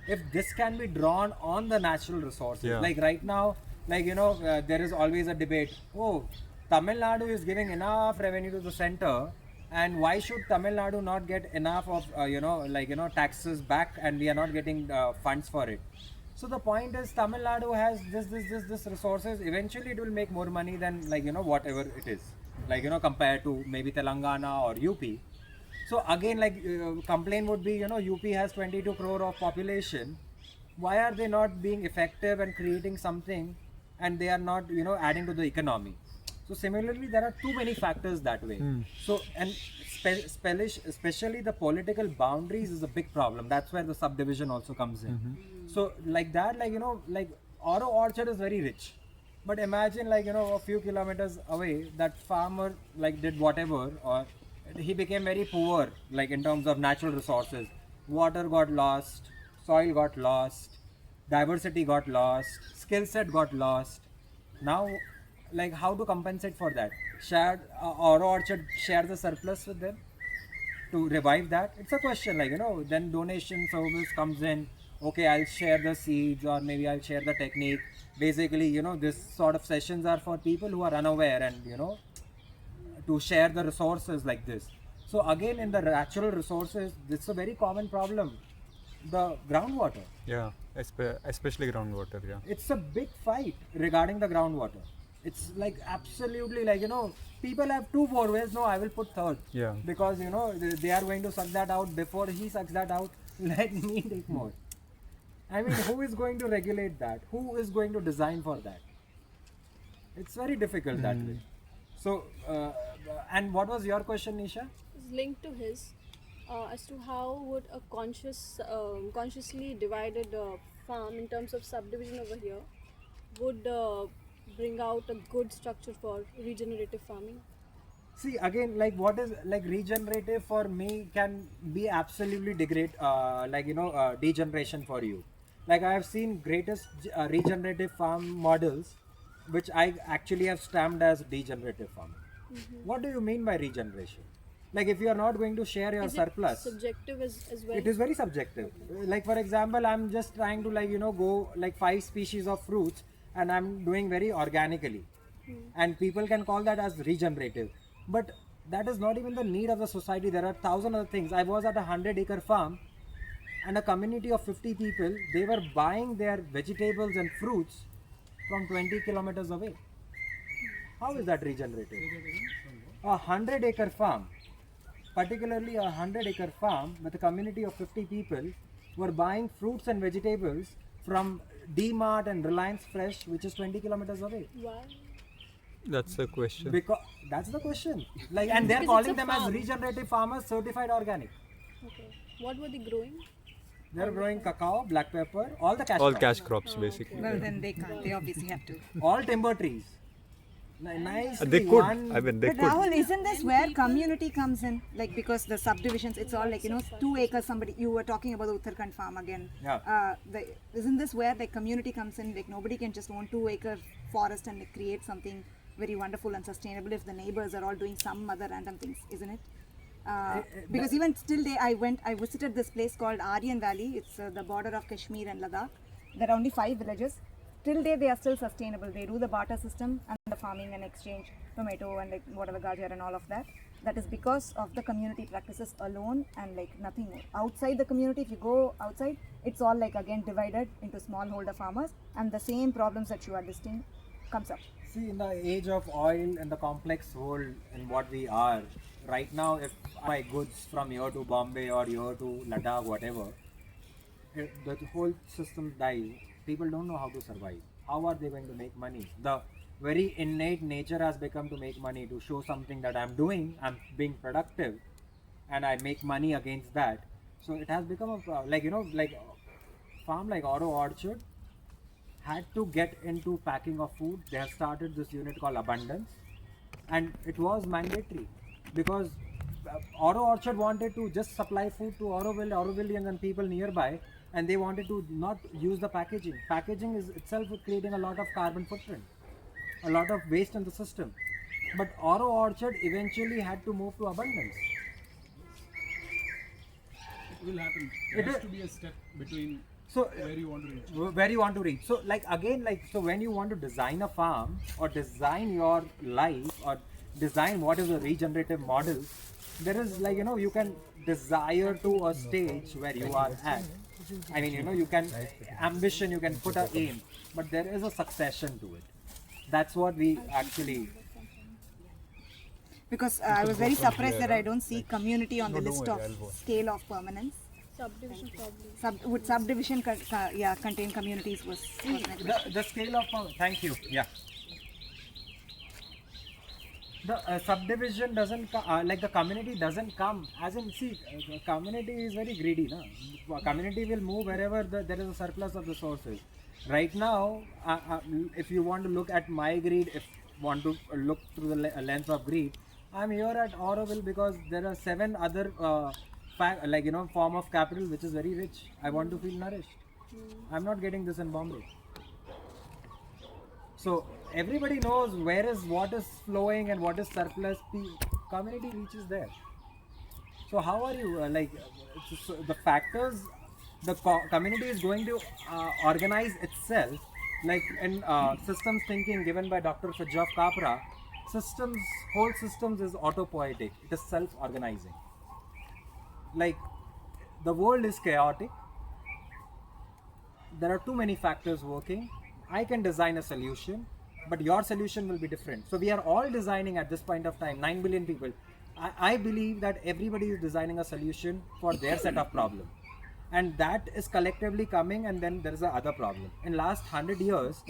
If this can be drawn on the natural resources, like right now, there is always a debate. Oh, Tamil Nadu is giving enough revenue to the center, and why should Tamil Nadu not get enough of taxes back, and we are not getting funds for it? So the point is, Tamil Nadu has this resources. Eventually, it will make more money than whatever it is, compared to maybe Telangana or UP. So again, complaint would be, UP has 22 crore of population. Why are they not being effective and creating something, and they are not, adding to the economy? So similarly, there are too many factors that way. So, and especially the political boundaries is a big problem. That's where the subdivision also comes in. So like that, Oro Orchard is very rich. But imagine a few kilometers away, that farmer did whatever, or he became very poor, in terms of natural resources. Water got lost, soil got lost, diversity got lost, skill set got lost. Now, how to compensate for that? Oro Orchard share the surplus with them to revive that? It's a question, then donation service comes in. Okay, I'll share the seeds, or maybe I'll share the technique. Basically, this sort of sessions are for people who are unaware, and to share the resources like this. So again, in the natural resources, it's a very common problem. The groundwater. Yeah, especially groundwater. Yeah. It's a big fight regarding the groundwater. It's absolutely people have 2 borewells. No, I will put third. Yeah. Because they are going to suck that out before he sucks that out. Let me take more. I mean, who is going to regulate that? Who is going to design for that? It's very difficult that way. So, and what was your question, Nisha? Is linked to his, as to how would a consciously divided farm in terms of subdivision over here would bring out a good structure for regenerative farming? See again, like what is like regenerative for me can be absolutely degeneration for you. Like I have seen greatest regenerative farm models, which I actually have stamped as degenerative farming. What do you mean by regeneration? Like if you are not going to share your Is it surplus, subjective as well? it is very subjective. Like for example, I'm just trying to go like 5 species of fruits, and I'm doing very organically, and people can call that as regenerative, but that is not even the need of the society. There are thousand other things. I was at a 100-acre farm, and a community of 50 people, they were buying their vegetables and fruits from 20 kilometers away. How is that regenerative? A 100-acre farm, particularly a 100-acre farm with a community of 50 people, were buying fruits and vegetables from D-Mart and Reliance Fresh, which is 20 kilometers away. Why? That's the question. Because that's the question. Like, and they're Because it's calling a them as farm. regenerative farmers, certified organic. Okay. What were they growing? They're growing cacao, black pepper, all the cash All crops. cash crops, basically. Well, then they can't. They obviously have to. All timber trees. Nice. They could. I mean, they But could. Rahul, isn't this where community comes in? Like because the subdivisions, it's all like 2 acres. Somebody you were talking about the Uttarakhand farm again. Yeah. Isn't this where like community comes in? Like nobody can just own 2-acre forest and like, create something very wonderful and sustainable if the neighbors are all doing some other random things, isn't it? Because even still, I visited this place called Aryan Valley. It's the border of Kashmir and Ladakh. There are only 5 villages. Till they are still sustainable. They do the barter system and the farming and exchange tomato and like whatever gajar and all of that. That is because of the community practices alone and like nothing more. Outside the community, if you go outside, it's all like again divided into smallholder farmers, and the same problems that you are listing comes up. See, in the age of oil and the complex world in what we are, right now, if I buy goods from here to Bombay or here to Ladakh, whatever, the whole system dies. People don't know how to survive. How are they going to make money? The very innate nature has become to make money, to show something that I'm doing, I'm being productive, and I make money against that. So it has become a like farm like Auto Orchard had to get into packing of food. They have started this unit called Abundance, and it was mandatory because Auto Orchard wanted to just supply food to Aurovillians and people nearby, and they wanted to not use the packaging. Packaging is itself creating a lot of carbon footprint, a lot of waste in the system. But Auto Orchard eventually had to move to Abundance. It will happen. It There has is- to be a step between So where you want to reach. where you want to reach. So like again, like so when you want to design a farm or design your life or design what is a regenerative model, there is you can desire to a stage where you are at. I mean, you can ambition, you can put a aim, but there is a succession to it. That's what we actually. Because I was very surprised that I don't see community on the don't list worry, of I'll go. scale of permanence. Subdivision probably. Would subdivision contain communities was my question. The scale of thank you. Yeah. The subdivision doesn't like the community doesn't come as in see the community is very greedy, no? Community will move wherever there is a surplus of resources. Right now, if you want to look at my greed, if want to look through the lens of greed, I'm here at Auroville because there are 7 other form of capital which is very rich. I want to feel nourished. I'm not getting this in Bombay. So everybody knows what is flowing and what is surplus. Community reaches there. So how are you the factors? The community is going to organize itself, like in systems thinking given by Dr. Fajaf Kapra. Whole systems is autopoietic. It is self-organizing. Like the world is chaotic. There are too many factors working. I can design a solution, but your solution will be different. So we are all designing at this point of time, 9 billion people. I believe that everybody is designing a solution for their set of problem. And that is collectively coming, and then there is a other problem. In last 100 years,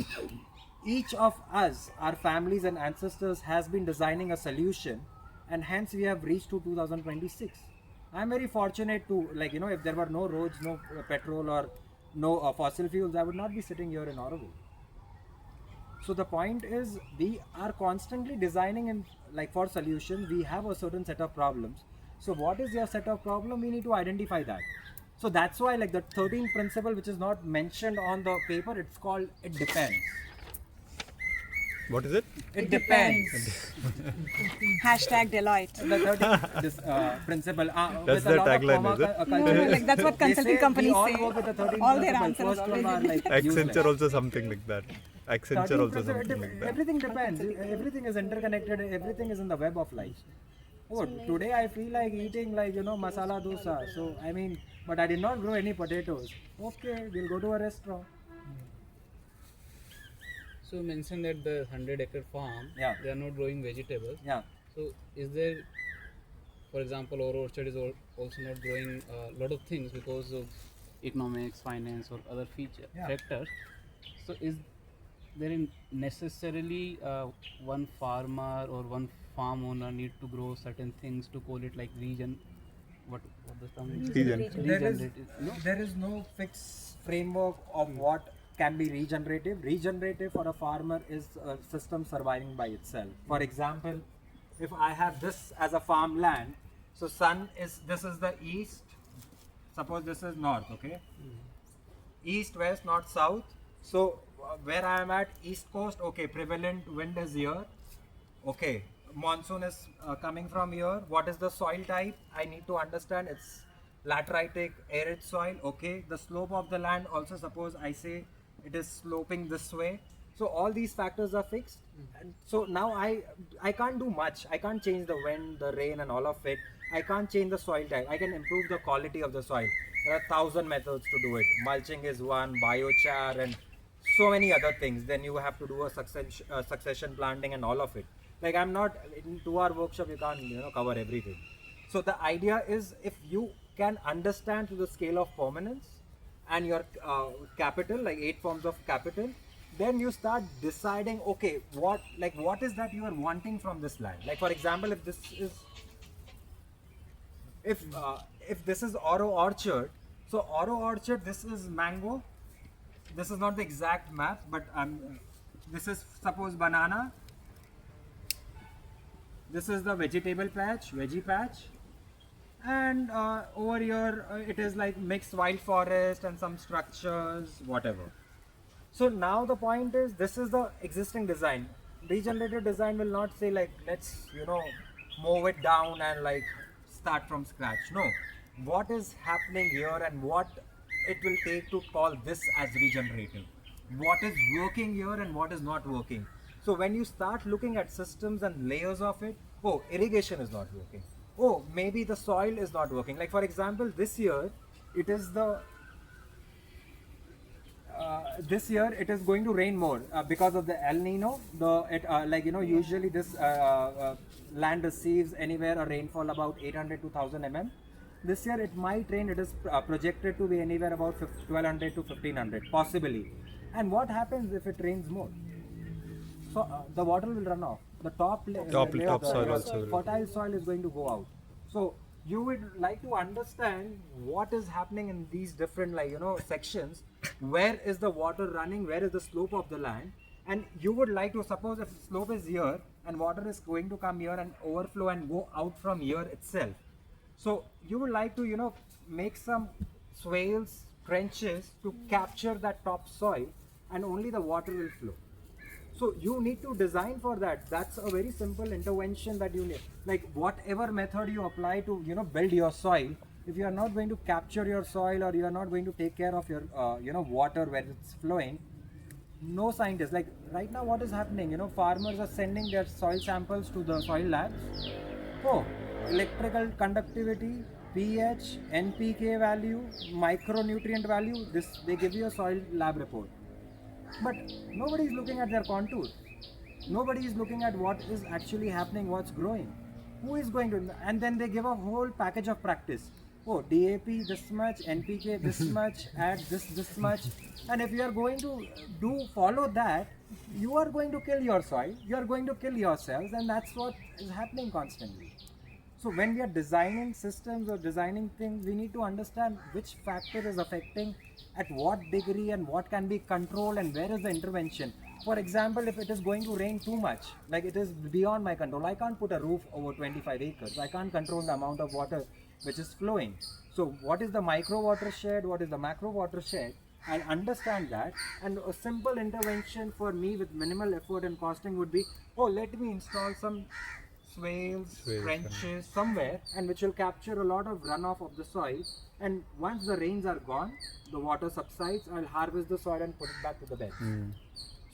each of us, our families and ancestors has been designing a solution, and hence we have reached to 2026. I'm very fortunate to, if there were no roads, no petrol or no fossil fuels, I would not be sitting here in Auroville. So the point is, we are constantly designing and like for solutions, we have a certain set of problems. So what is your set of problem? We need to identify that. So that's why like the 13th principle, which is not mentioned on the paper, it's called it depends. What is it? It depends. Hashtag Deloitte. The 13th principle. That's with a the lot of tagline, is it? culture. No, like that's what They consulting say companies we all say. work with the 13th All their principle. answers First one always are like Accenture useless. also something like that. Accenture 13th also principle, something like that. everything depends. Everything is interconnected. Everything is in the web of life. Oh, today I feel like eating like masala dosa. So I mean, but I did not grow any potatoes. Okay, we'll go to a restaurant. So you mentioned that the 100-acre farm, Yeah. they are not growing vegetables. Yeah. So is there, for example, our orchard is also not growing a lot of things because of economics, finance, or other factors. So is there necessarily one farmer or one farm owner need to grow certain things to call it like region? What the term is? There is no fixed framework of what can be regenerative. Regenerative for a farmer is a system surviving by itself. For example, if I have this as a farmland, so this is the east, suppose this is north, okay? East, west, north, south. So where I am at east coast, okay, prevalent wind is here, okay, monsoon is coming from here. What is the soil type? I need to understand. It's lateritic, arid soil, okay. The slope of the land also, suppose I say it is sloping this way. So all these factors are fixed, and so now I can't do much. I can't change the wind, the rain, and all of it. I can't change the soil type. I can improve the quality of the soil. There are 1,000 methods to do it. Mulching is one, biochar, and so many other things. Then you have to do a succession planting and all of it. Like I'm not in 2-hour workshop. You can't cover everything. So the idea is, if you can understand to the scale of permanence and your capital, like 8 forms of capital, then you start deciding, okay, what is that you are wanting from this land. Like for example, if this is Oro Orchard, so Oro Orchard, this is mango. This is not the exact map, but this is suppose banana. This is the vegetable patch, veggie patch, and over here it is like mixed wild forest and some structures, whatever. So now the point is, this is the existing design. Regenerative design will not say like let's mow it down and like start from scratch. No, what is happening here and what it will take to call this as regenerative. What is working here and what is not working. So when you start looking at systems and layers of it, oh, irrigation is not working. Oh, maybe the soil is not working. Like for example, this year it is going to rain more because of the El Nino. Usually this land receives anywhere a rainfall about 800 to 1000 mm. This year it might rain. It is projected to be anywhere about 1200 to 1500 possibly. And what happens if it rains more? So the water will run off. The top soil also fertile soil is going to go out. So you would like to understand what is happening in these different sections. Where is the water running? Where is the slope of the land? And you would like to, suppose if slope is here and water is going to come here and overflow and go out from here itself. So you would like to make some swales, trenches to capture that top soil, and only the water will flow. So you need to design for that. That's a very simple intervention that you need. Like whatever method you apply to build your soil, if you are not going to capture your soil or you are not going to take care of your water where it's flowing, no scientist. Like right now what is happening, farmers are sending their soil samples to the soil labs. Oh, electrical conductivity, pH, NPK value, micronutrient value, they give you a soil lab report. But nobody is looking at their contours. Nobody is looking at what is actually happening, what's growing. Who is going to, and then they give a whole package of practice. Oh, DAP this much, NPK this much, add this much. And if you are going to follow that, you are going to kill your soil, you are going to kill yourselves, and that's what is happening constantly. So when we are designing systems or designing things, we need to understand which factor is affecting at what degree and what can be controlled and where is the intervention. for example, if it is going to rain too much, like it is beyond my control, I can't put a roof over 25 acres. I can't control the amount of water which is flowing. So what is the micro watershed, what is the macro watershed? I'll understand that, and a simple intervention for me with minimal effort and costing would be, oh, let me install some swales, trenches somewhere, and which will capture a lot of runoff of the soil. And once the rains are gone, the water subsides, I'll harvest the soil and put it back to the bed.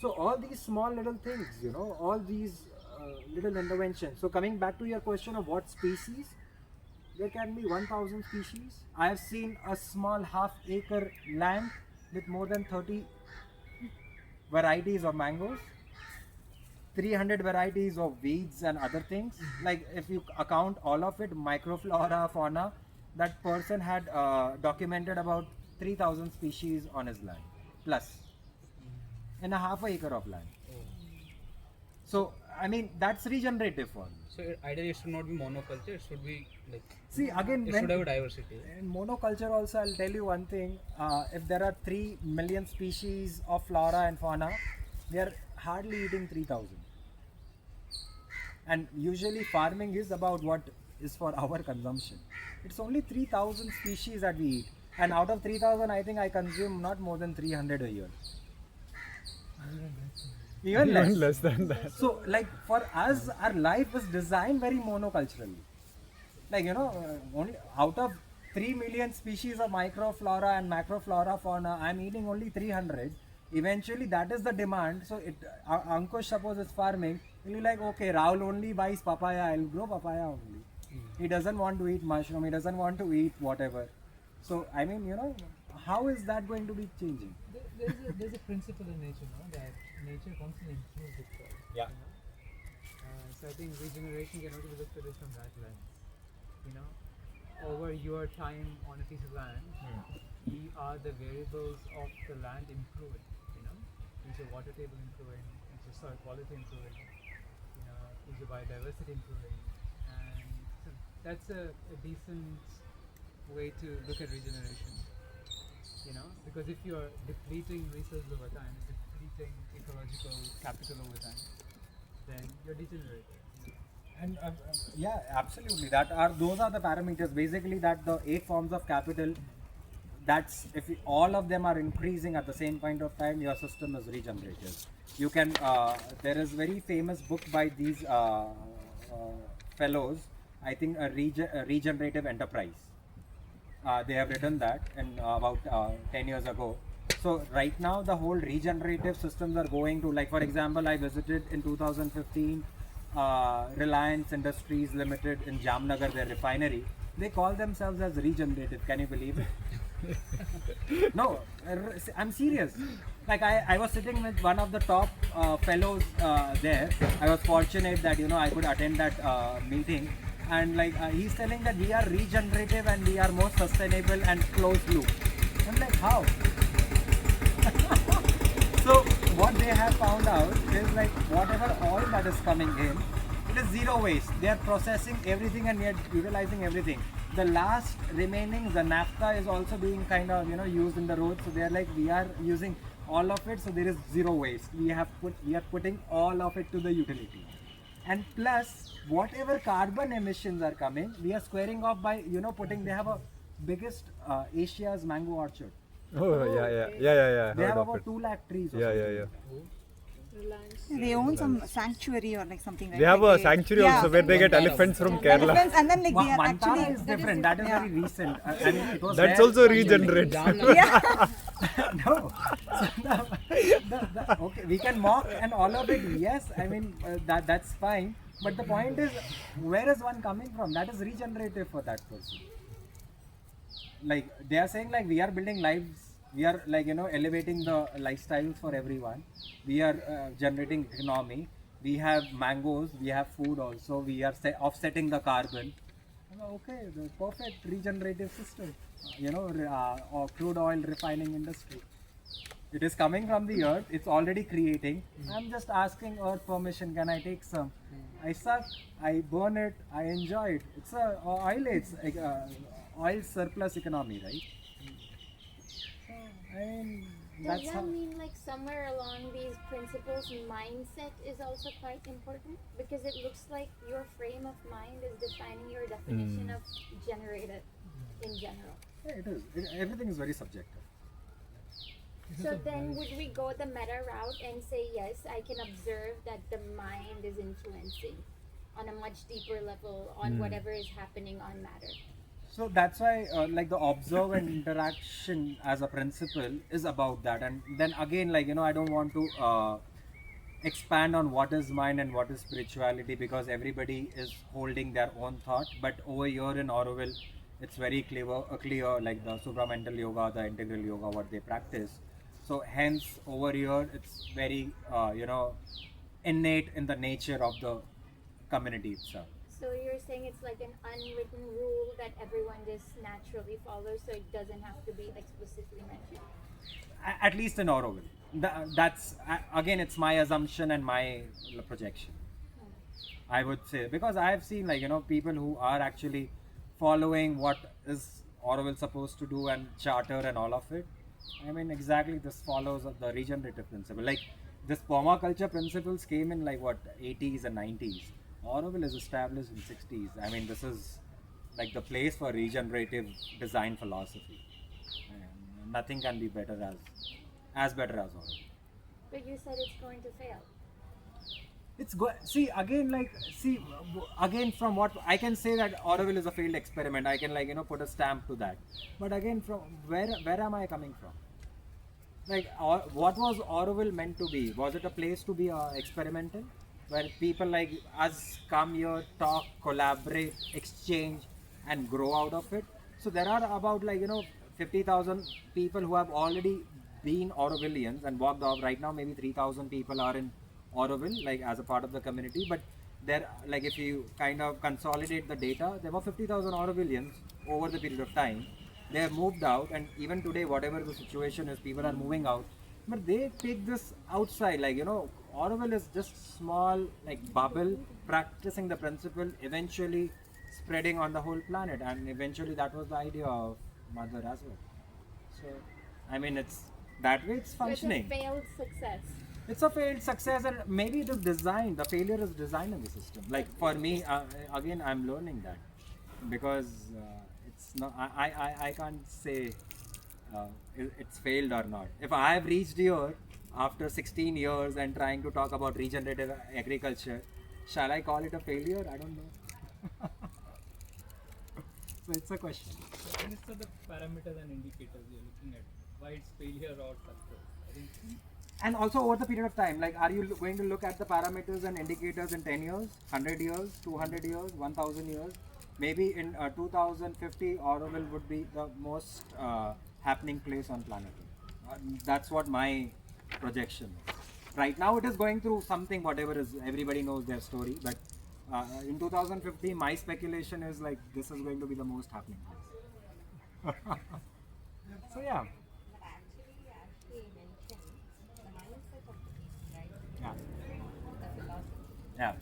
So all these small little things, you know, all these little interventions. So coming back to your question of what species, there can be 1,000 species. I have seen a small half-acre land with more than 30 varieties of mangoes, 300 varieties of weeds and other things. Like if you account all of it, microflora, fauna, that person had documented about 3,000 species on his land, plus, in a half acre of land. So, I mean, that's regenerative for me. So ideally, it should not be monoculture. It should be like. See, again, it should have a diversity. In monoculture also, I'll tell you one thing. If there are 3 million species of flora and fauna, we are hardly eating 3,000. And usually farming is about what is for our consumption. It's only 3,000 species that we eat. And out of 3,000, I think I consume not more than 300 a year. Even less than that. So, like for us, our life is designed very monoculturally. Like, you know, only out of 3 million species of microflora and macroflora fauna, I'm eating only 300. Eventually, that is the demand. So, Ankush, suppose is farming, he'll be like, okay, Rahul only buys papaya, I'll grow papaya only. He doesn't want to eat mushroom, he doesn't want to eat whatever. So, I mean, you know, how is that going to be changing? There's a principle in nature, no? That nature constantly improves itself. Yeah. You know? So I think regeneration can also be looked at it from that lens. You know, over your time on a piece of land, are the variables of the land improving? You know, is your water table improving? Is your soil quality improving? You know, is your biodiversity improving? And so that's a decent way to look at regeneration. You know, because if you are depleting resources over time, depleting ecological capital over time, then you're degenerating. And yeah, absolutely. Those are the parameters. Basically, that the 8 forms of capital. That's if all of them are increasing at the same point of time, your system is regenerative. You can. There is very famous book by these fellows. I think a regenerative enterprise. They have written that in about 10 years ago. So right now the whole regenerative systems are going to, like for example, I visited in 2015 Reliance Industries Limited in Jamnagar, their refinery. They call themselves as regenerative. Can you believe it? No, I'm serious. Like I was sitting with one of the top fellows there. I was fortunate that, you know, I could attend that meeting. And like he's telling that we are regenerative and we are more sustainable and closed loop. I'm like, how? So what they have found out is like whatever oil that is coming in, it is zero waste. They are processing everything and we are utilizing everything. The last remaining, the naphtha, is also being kind of, you know, used in the road. So they are like, we are using all of it, so there is zero waste. We are putting all of it to the utility. And plus, whatever carbon emissions are coming, we are squaring off by, you know, they have a biggest Asia's mango orchard. Oh, yeah. They have about 2 lakh trees. Yeah. They own some sanctuary or like something like They have a sanctuary also where they get elephants from Kerala. Elephants, and then like they are Mantara actually is different. That is very recent. I mean, it was That's there also originally. regenerate. yeah. No. So okay, we can mock and all of it. Yes, I mean that's fine. But the point is, where is one coming from? That is regenerative for that person. Like they are saying, like we are building lives. We are like, you know, elevating the lifestyles for everyone. We are generating economy. We have mangoes. We have food also. We are offsetting the carbon. Okay, the perfect regenerative system. You know, or crude oil refining industry. It is coming from the earth. It's already creating. I'm just asking earth permission. Can I take some? I suck. I burn it. I enjoy it. It's a oil. It's oil surplus economy, right? So, I mean, Does that's that how. mean like somewhere along these principles, mindset is also quite important? Because it looks like your frame of mind is defining your definition of generative in general. Yeah, it is. Everything is very subjective. So then, would we go the meta route and say, yes, I can observe that the mind is influencing on a much deeper level on whatever is happening on matter? So that's why, like the observe and interaction as a principle is about that. And then again, like I don't want to expand on what is mind and what is spirituality because everybody is holding their own thought. But over here in Auroville, it's very clear like the supramental yoga, the integral yoga, what they practice. So hence over here, it's very innate in the nature of the community itself. So you're saying it's like an unwritten rule that everyone just naturally follows, so it doesn't have to be explicitly mentioned? At least in Auroville. That's again, it's my assumption and my projection. I would say because I have seen like people who are actually following what is Auroville supposed to do and charter and all of it. I mean exactly this follows of the regenerative principle. Like this permaculture principles came in like what 80s and 90s. Auroville is established in 60s. I mean this is like the place for regenerative design philosophy. And nothing can be better as better as Auroville. But you said it's going to fail. It's see again like see again from what I can say that Auroville is a failed experiment. I can like put a stamp to that. But again from where am I coming from? Like what was Auroville meant to be? Was it a place to be experimental, where people like us come here, talk, collaborate, exchange, and grow out of it? So there are about like 50,000 people who have already been Aurovillians and walked off. Right now, maybe 3,000 people are in Auroville, like as a part of the community. But there, like if you kind of consolidate the data, there were 50,000 Aurovillians over the period of time. They have moved out, and even today, whatever the situation is, people are moving out. But they take this outside, like Auroville is just small, like bubble, practicing the principle, eventually spreading on the whole planet, and eventually that was the idea of Mother as well. So, I mean, it's that way it's functioning. It's a failed success. It's a failed success, and maybe it is designed. The failure is designed in the system. Like for me, again, I'm learning that because it's not. I can't say it's failed or not. If I have reached here after 16 years and trying to talk about regenerative agriculture, shall I call it a failure? I don't know. So it's a question. These are the parameters and indicators you're looking at. Why it's failure or success? I think. And also over the period of time, like are you going to look at the parameters and indicators in 10 years, 100 years, 200 years, 1000 years? Maybe in 2050, Auroville would be the most happening place on planet Earth. That's what my projection is. Right now it is going through something, whatever is, everybody knows their story, but in 2050, my speculation is like this is going to be the most happening place. So yeah. Yeah. Yeah.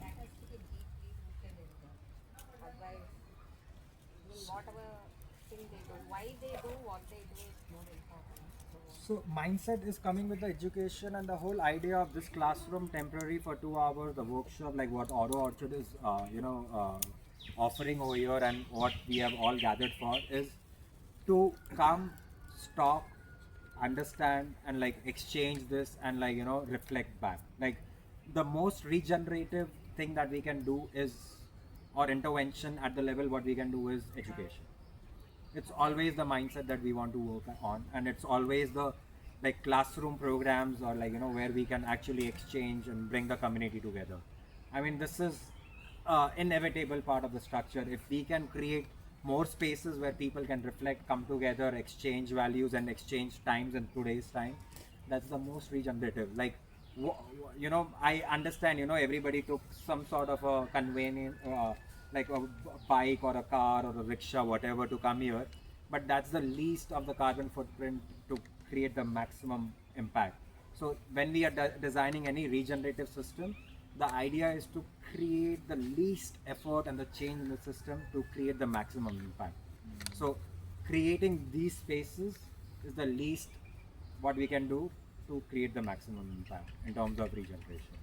So mindset is coming with the education and the whole idea of this classroom temporary for 2 hours, the workshop like what Oro Orchard is, offering over here and what we have all gathered for is to come, stop, understand and like exchange this and like reflect back. Like the most regenerative thing that we can do is, or intervention at the level what we can do is education. It's always the mindset that we want to work on, and it's always the like classroom programs or like where we can actually exchange and bring the community together. I mean this is inevitable part of the structure. If we can create more spaces where people can reflect, come together, exchange values and exchange times in today's time, that's the most regenerative. Like I understand everybody took some sort of a convenience, like a bike or a car or a rickshaw, whatever, to come here, but that's the least of the carbon footprint to create the maximum impact. So when we are designing any regenerative system, the idea is to create the least effort and the change in the system to create the maximum impact. So creating these spaces is the least what we can do to create the maximum impact in terms of regeneration.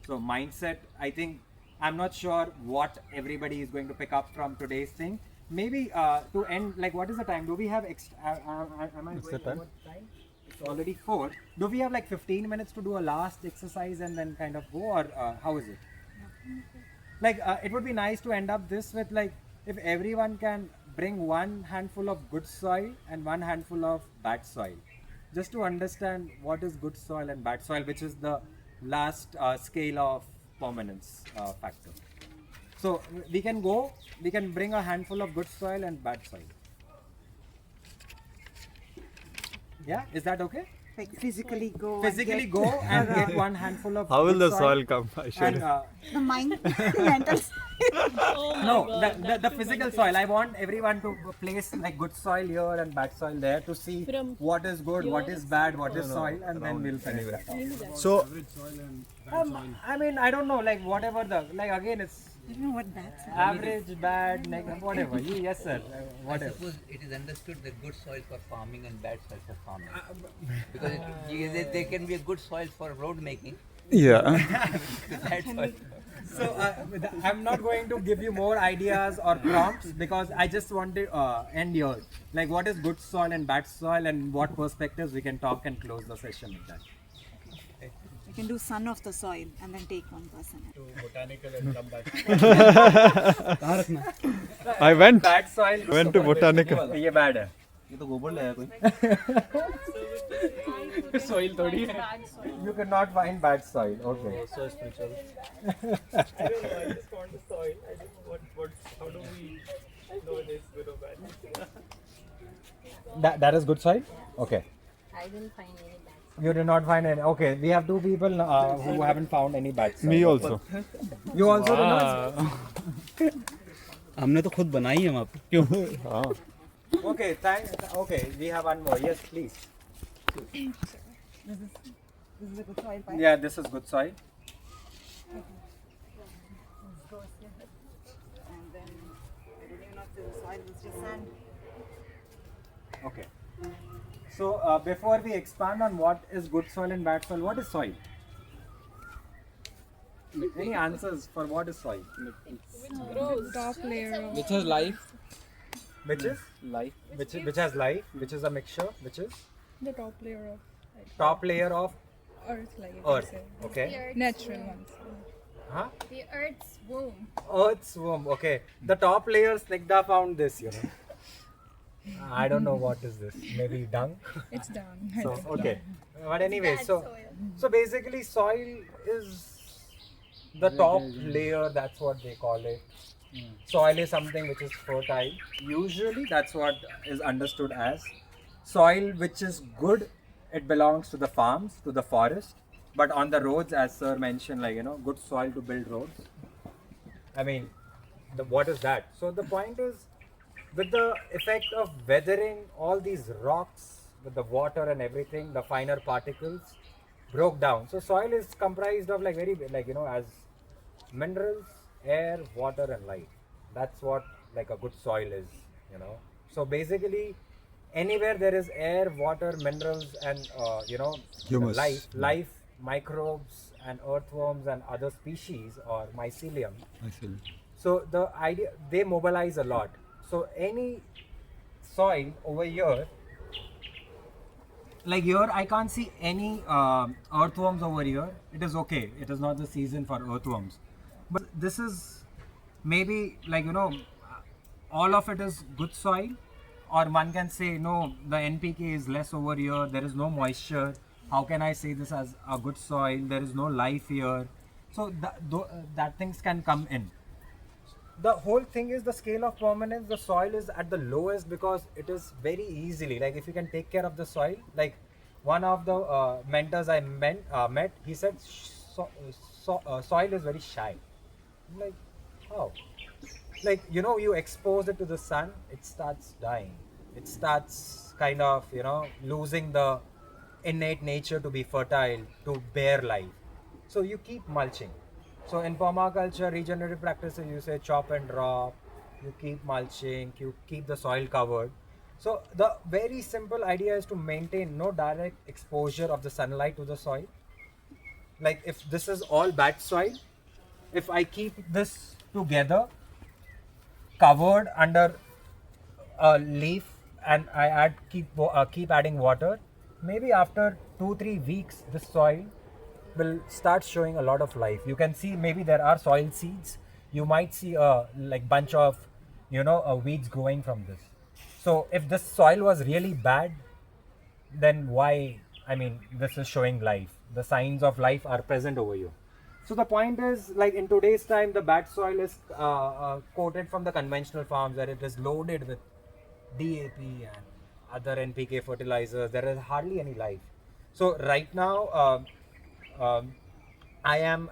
So mindset, I think, I'm not sure what everybody is going to pick up from today's thing. Maybe to end, like, what is the time? Do we have am I What's going the time? over time? It's already 4. Do we have like 15 minutes to do a last exercise and then kind of go, or how is it? Like, it would be nice to end up this with, like, if everyone can bring one handful of good soil and one handful of bad soil, just to understand what is good soil and bad soil, which is the last scale of permanence factor. So we can bring a handful of good soil and bad soil. Yeah, is that okay? Like physically go. Physically go and get one handful of How will good the soil come? I should. and the mind, mental. no, the physical soil. I want everyone to place like good soil here and bad soil there to see From what is good, what is bad, what is soil, and then we'll finish that. So I mean, I don't know, like whatever the, like, again, it's I don't know what that's. average, bad, negative, whatever. Yes, sir. I Whatever. suppose it is understood that good soil for farming and bad soil for farming. Because there can be a good soil for road making, yeah. bad soil. So I'm not going to give you more ideas or prompts because I just want to end here. Like, what is good soil and bad soil, and what perspectives we can talk and close the session with that. You can do son of the soil and then take one person. To botanical and come back. I went. Bad soil. Went to botanical. ये bad है. ये तो गोबर लाया कोई. soil थोड़ी है. You cannot find bad soil. Okay. So spiritual. I don't know. I just want the soil. I don't know what. How do we know it is good or bad? That is good soil. Okay. I didn't find any bad. You did not find any. Okay, we have 2 people who haven't found any bad soil. Me also. You also did not. हमने तो खुद बनाई है वहाँ पे क्यों हाँ. Okay, thanks. Okay, we have one more. Yes, please. This is a good soil pipe. Yeah, this is good soil. And then I don't even know if the soil was just sand. Okay. So before we expand on what is good soil and bad soil, what is soil? Any answers for what is soil? Top layer of which has life Which is life which has life, which is a mixture, which is the top layer of top layer of earth, like you can earth. say. Okay. Natural ones. Huh? The Earth's womb. Earth's womb. Okay. The top layer, Snigdha found this. I don't know what is this. Maybe dung. It's done. So okay. But anyway, so basically soil is the top layer. That's what they call it. Soil is something which is fertile. Usually that's what is understood as. Soil which is good, it belongs to the farms, to the forest. But on the roads, as sir mentioned, like, good soil to build roads. I mean, what is that? So the point is, with the effect of weathering, all these rocks with the water and everything, the finer particles broke down. So soil is comprised of as minerals, air, water and light. That's what like a good soil is, So basically, anywhere there is air, water, minerals and Humus. life, microbes and earthworms and other species or mycelium. I see. So the idea, they mobilize a lot. So any soil over here, like here I can't see any earthworms over here. It is okay. It is not the season for earthworms. But this is maybe all of it is good soil, or one can say no, the NPK is less over here. There is no moisture. How can I say this as a good soil? There is no life here. So that things can come in. The whole thing is the scale of permanence. The soil is at the lowest because it is very easily, like if you can take care of the soil. Like one of the mentors I met, he said soil is very shy. I'm like, how? Like, you expose it to the sun, it starts dying. It starts kind of, losing the innate nature to be fertile, to bear life. So you keep mulching. So in permaculture, regenerative practices, you say chop and drop, you keep mulching, you keep the soil covered. So the very simple idea is to maintain no direct exposure of the sunlight to the soil. Like if this is all bad soil, if I keep this together, covered under a leaf, and I keep adding water, maybe after 2-3 weeks, the soil will start showing a lot of life. You can see maybe there are soil seeds. You might see a like bunch of weeds growing from this. So if this soil was really bad, then why? I mean, this is showing life. The signs of life are present over you. So the point is, like in today's time, the bad soil is coated from the conventional farms where it is loaded with DAP and other NPK fertilizers. There is hardly any life. So right now, I am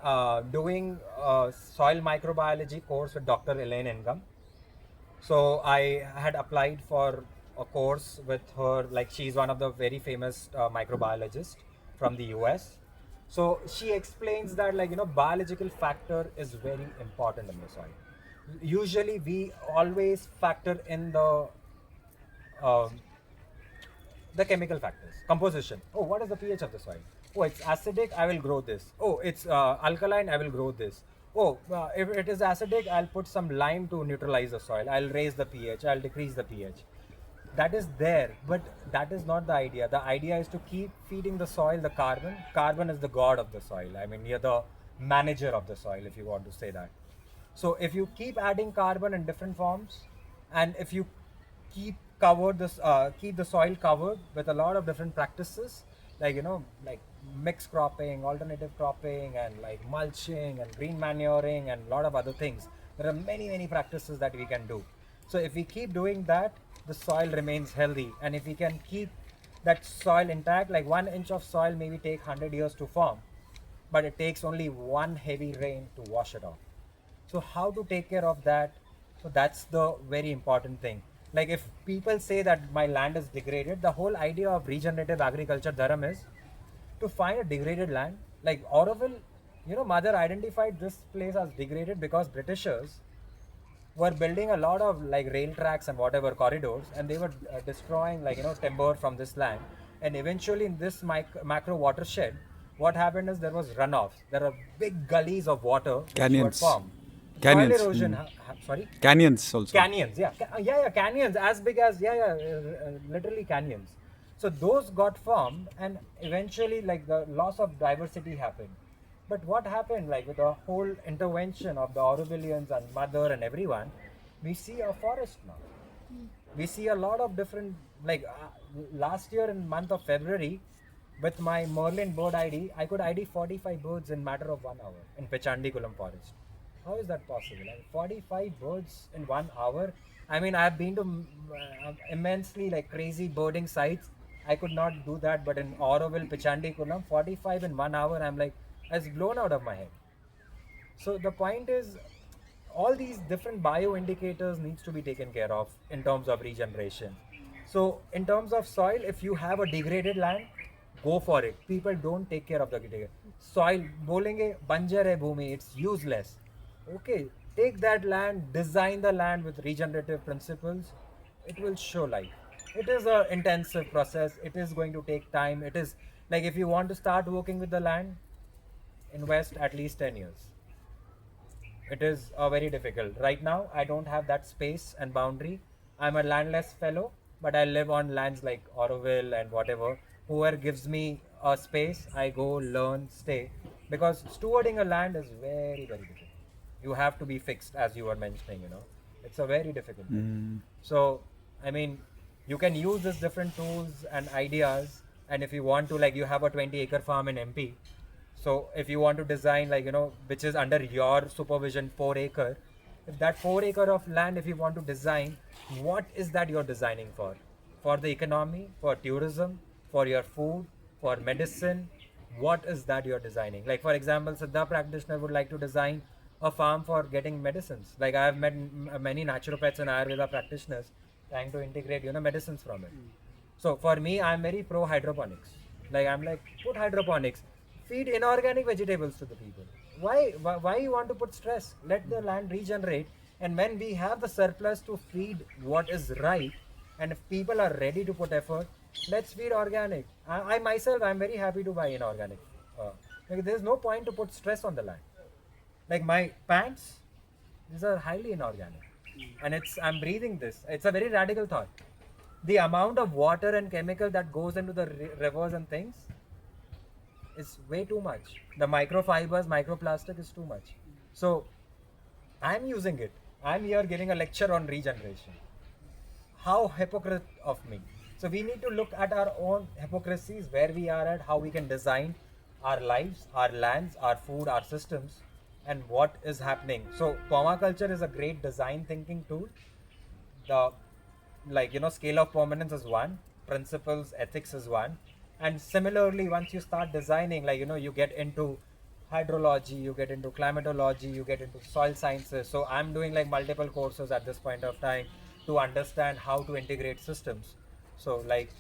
doing a soil microbiology course with Dr. Elaine Engam. So I had applied for a course with her. Like she's one of the very famous microbiologists from the US. So she explains that biological factor is very important in the soil. Usually we always factor in um, the chemical factors, composition. Oh, what is the pH of the soil? Oh, it's acidic, I will grow this. Oh, it's alkaline, I will grow this. Oh, if it is acidic, I'll put some lime to neutralize the soil. I'll raise the pH, I'll decrease the pH. That is there, but that is not the idea. The idea is to keep feeding the soil the carbon. Carbon is the god of the soil. I mean, you're the manager of the soil, if you want to say that. So if you keep adding carbon in different forms, and if you keep the soil covered with a lot of different practices, like mixed cropping, alternative cropping, and like mulching and green manuring and a lot of other things. There are many practices that we can do. So if we keep doing that, the soil remains healthy, and if we can keep that soil intact, like 1 inch of soil maybe take 100 years to form, but it takes only one heavy rain to wash it off. So how to take care of that? So that's the very important thing. Like if people say that my land is degraded, the whole idea of regenerative agriculture dharam is to find a degraded land. Like Auroville, mother identified this place as degraded because Britishers were building a lot of like rail tracks and whatever corridors, and they were destroying timber from this land. And eventually in this macro watershed, what happened is there was runoff. There are big gullies of water which were Canyons. formed. Soil Canyons. erosion. Sorry. Canyons also. Canyons. Yeah. Yeah. Canyons as big as literally canyons. So those got formed, and eventually like the loss of diversity happened. But what happened, like with the whole intervention of the Aurovillians and mother and everyone, we see a forest now. We see a lot of different, last year in month of February, with my Merlin bird ID, I could ID 45 birds in matter of 1 hour in Pechandikulam forest. How is that possible? Like 45 birds in 1 hour. I mean, I've been to immensely like crazy birding sites. I could not do that, but in Auroville, Pechandikulam, 45 in 1 hour, I'm like, it's blown out of my head. So the point is, all these different bio indicators needs to be taken care of in terms of regeneration. So in terms of soil, if you have a degraded land, go for it. People don't take care of the degraded soil. Bolenge banjar hai bhumi, it's useless. Okay, take that land, design the land with regenerative principles. It will show life. It is a intensive process. It is going to take time. It is like if you want to start working with the land, invest at least 10 years. It is very difficult. Right now, I don't have that space and boundary. I'm a landless fellow, but I live on lands like Auroville and whatever. Whoever gives me a space, I go, learn, stay. Because stewarding a land is very difficult. You have to be fixed, as you were mentioning. It's a very difficult thing. So, I mean, you can use these different tools and ideas. And if you want to, like, you have a 20-acre farm in MP. So if you want to design which is under your supervision 4 acre, if that 4 acre of land, if you want to design, what is that you're designing for? For the economy, for tourism, for your food, for medicine, what is that you're designing? Like for example, Siddha practitioner would like to design a farm for getting medicines. Like I have met many naturopaths and Ayurveda practitioners trying to integrate medicines from it. So for me, I'm very pro hydroponics. Like I'm like, put hydroponics, feed inorganic vegetables to the people. Why you want to put stress? Let the land regenerate, and when we have the surplus to feed what is right, And if people are ready to put effort, let's feed organic. I myself, I'm very happy to buy inorganic. Like there's no point to put stress on the land. Like my pants, these are highly inorganic, and I'm breathing this. It's a very radical thought. The amount of water and chemical that goes into the rivers and things is way too much. The microfibers, microplastic is too much. So I'm using it. I'm here giving a lecture on regeneration. How hypocrite of me. So we need to look at our own hypocrisies, where we are at, how we can design our lives, our lands, our food, our systems, and what is happening. So permaculture is a great design thinking tool. The scale of permanence is one, principles, ethics is one, and similarly once you start designing, you get into hydrology, you get into climatology, you get into soil sciences. So I'm doing like multiple courses at this point of time to understand how to integrate systems. So like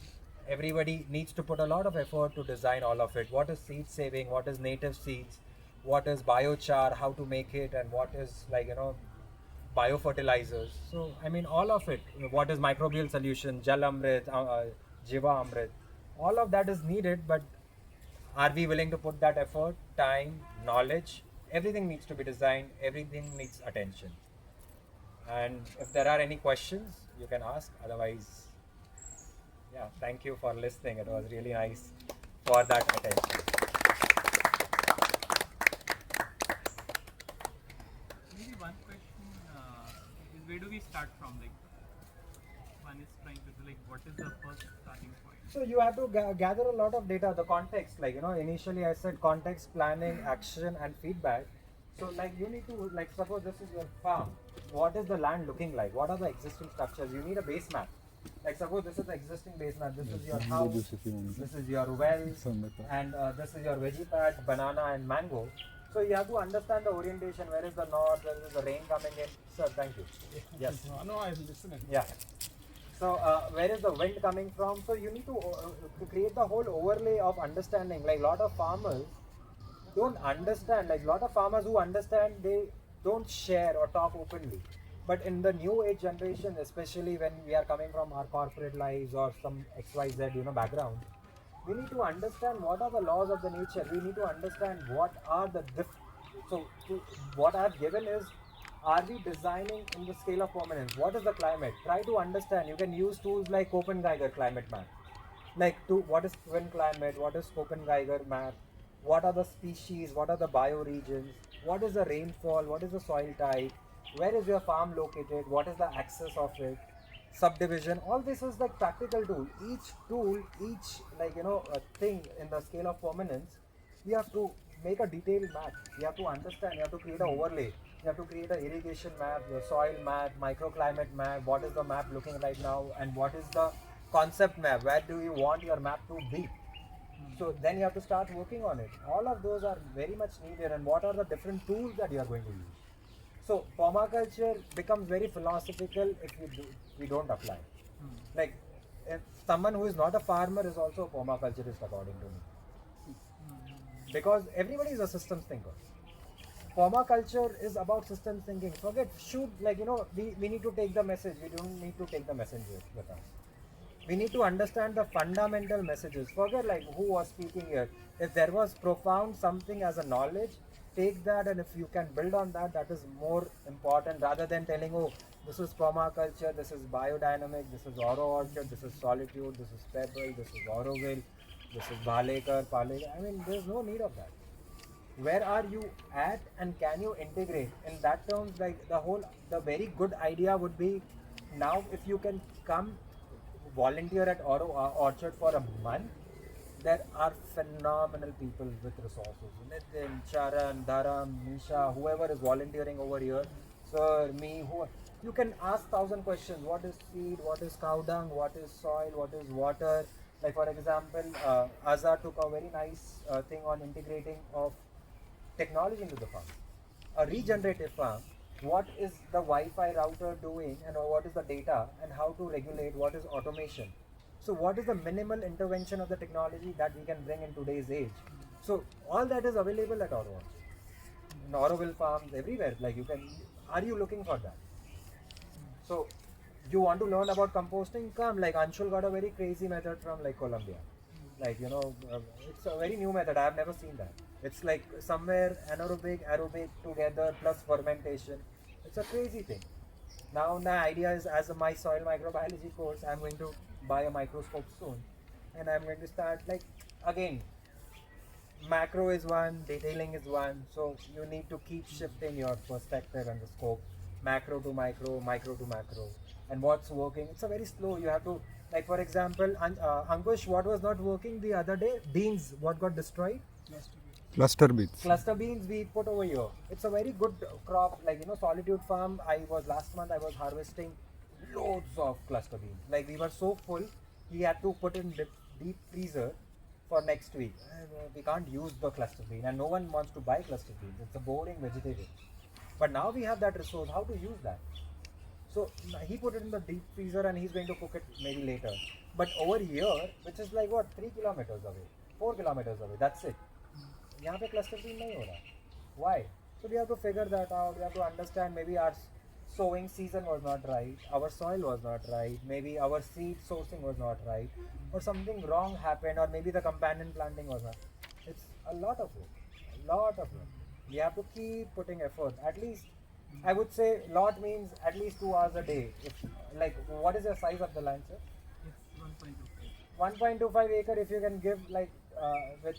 everybody needs to put a lot of effort to design all of it. What is seed saving, what is native seeds, what is biochar, how to make it, and what is biofertilizers. So, I mean, all of it. What is microbial solution, Jal Amrit, Jiva Amrit, all of that is needed, but are we willing to put that effort, time, knowledge? Everything needs to be designed, everything needs attention. And if there are any questions, you can ask. Otherwise, yeah, thank you for listening. It was really nice for that attention. Maybe one question is where do we start from? Like, one is trying to do like what is the first starting point? So you have to gather a lot of data, the context. Initially I said context, planning, action, and feedback. So you need to suppose this is your farm. What is the land looking like? What are the existing structures? You need a base map. Suppose this is the existing base map. This is your house. This is your well, and this is your veggie patch, banana and mango. So you have to understand the orientation. Where is the north? Where is the rain coming in? Sir, thank you. Yes. No, I'm listening. Yeah. So where is the wind coming from? So you need to create the whole overlay of understanding. Like lot of farmers don't understand. Like lot of farmers who understand, they don't share or talk openly. But in the new age generation, especially when we are coming from our corporate lives or some XYZ background, we need to understand what are the laws of the nature. We need to understand what are the what I have given is, are we designing in the scale of permanence? What is the climate? Try to understand. You can use tools like Copenhagen climate map. What is twin climate? What is Copenhagen map? What are the species? What are the bioregions? What is the rainfall? What is the soil type? Where is your farm located? What is the access of it? Subdivision. All this is like practical tool. Each tool, each thing in the scale of permanence, you have to make a detailed map. You have to understand. You have to create an overlay. You have to create an irrigation map, the soil map, microclimate map. What is the map looking right now, and what is the concept map? Where do you want your map to be? So then you have to start working on it. All of those are very much needed. And what are the different tools that you are going to use? So permaculture becomes very philosophical if we don't apply. Like if someone who is not a farmer is also a permaculturist according to me. Because everybody is a systems thinker. Permaculture is about systems thinking. Forget we need to take the message. We don't need to take the messenger with us. We need to understand the fundamental messages. Forget who was speaking here. If there was profound something as a knowledge, take that, and if you can build on that, that is more important rather than telling, oh, this is permaculture, this is biodynamic, this is oro orchard, this is solitude, this is pebble, this is oroville, this is Bhalekar, Palekar. I mean, there's no need of that. Where are you at, and can you integrate? In that terms, the very good idea would be, now if you can come volunteer at Orchard for a month, there are phenomenal people with resources. Nitin, Charan, Dharam, Nisha, whoever is volunteering over here, sir, me, you can ask 1,000 questions. What is seed? What is cow dung? What is soil? What is water? Like for example, Azhar took a very nice thing on integrating of technology into the farm. A regenerative farm. What is the Wi-Fi router doing, and what is the data, and how to regulate? What is automation? So what is the minimal intervention of the technology that we can bring in today's age? So all that is available at Oro. In Oroville farms, everywhere. Are you looking for that? So you want to learn about composting, come. Like Anshul got a very crazy method from like Colombia. Like it's a very new method. I have never seen that. It's like somewhere anaerobic, aerobic together plus fermentation. It's a crazy thing. Now the idea is, as a my soil microbiology course, I'm going to buy a microscope soon, and I'm going to start like again. Macro is one, detailing is one, so you need to keep shifting your perspective and the scope, macro to micro, micro to macro, and what's working. It's a very slow. You have to, like for example, Ankush, what was not working the other day? Beans. What got destroyed? Cluster beans. Cluster beans we put over here. It's a very good crop. Like Solitude Farm. Last month I was harvesting loads of cluster beans. Like we were so full, he had to put in deep freezer for next week. We can't use the cluster bean, and no one wants to buy cluster beans. It's a boring vegetable. But now we have that resource. How to use that? So he put it in the deep freezer, and he's going to cook it maybe later. But over here, which is like what 3 kilometers away, 4 kilometers away. That's it. यहाँ पे cluster bean नहीं हो रहा. Why? So we have to figure that out. We have to understand. Maybe our sowing season was not right. Our soil was not right. Maybe our seed sourcing was not right, or something wrong happened, or maybe the companion planting was not. It's a lot of work. A lot of work. We have to keep putting effort. At least, I would say, lot means at least 2 hours a day. If like, what is the size of the land, sir? It's 1.25. 1.25 acre. If you can give like with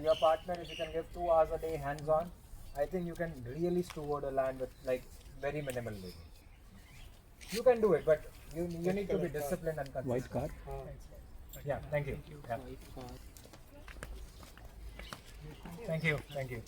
your partner, if you can give 2 hours a day hands-on, I think you can really steward a land with like very minimal labor. You can do it, but you need to be disciplined and consistent. White car. Yeah, thank you. Yeah. Thank you. Thank you.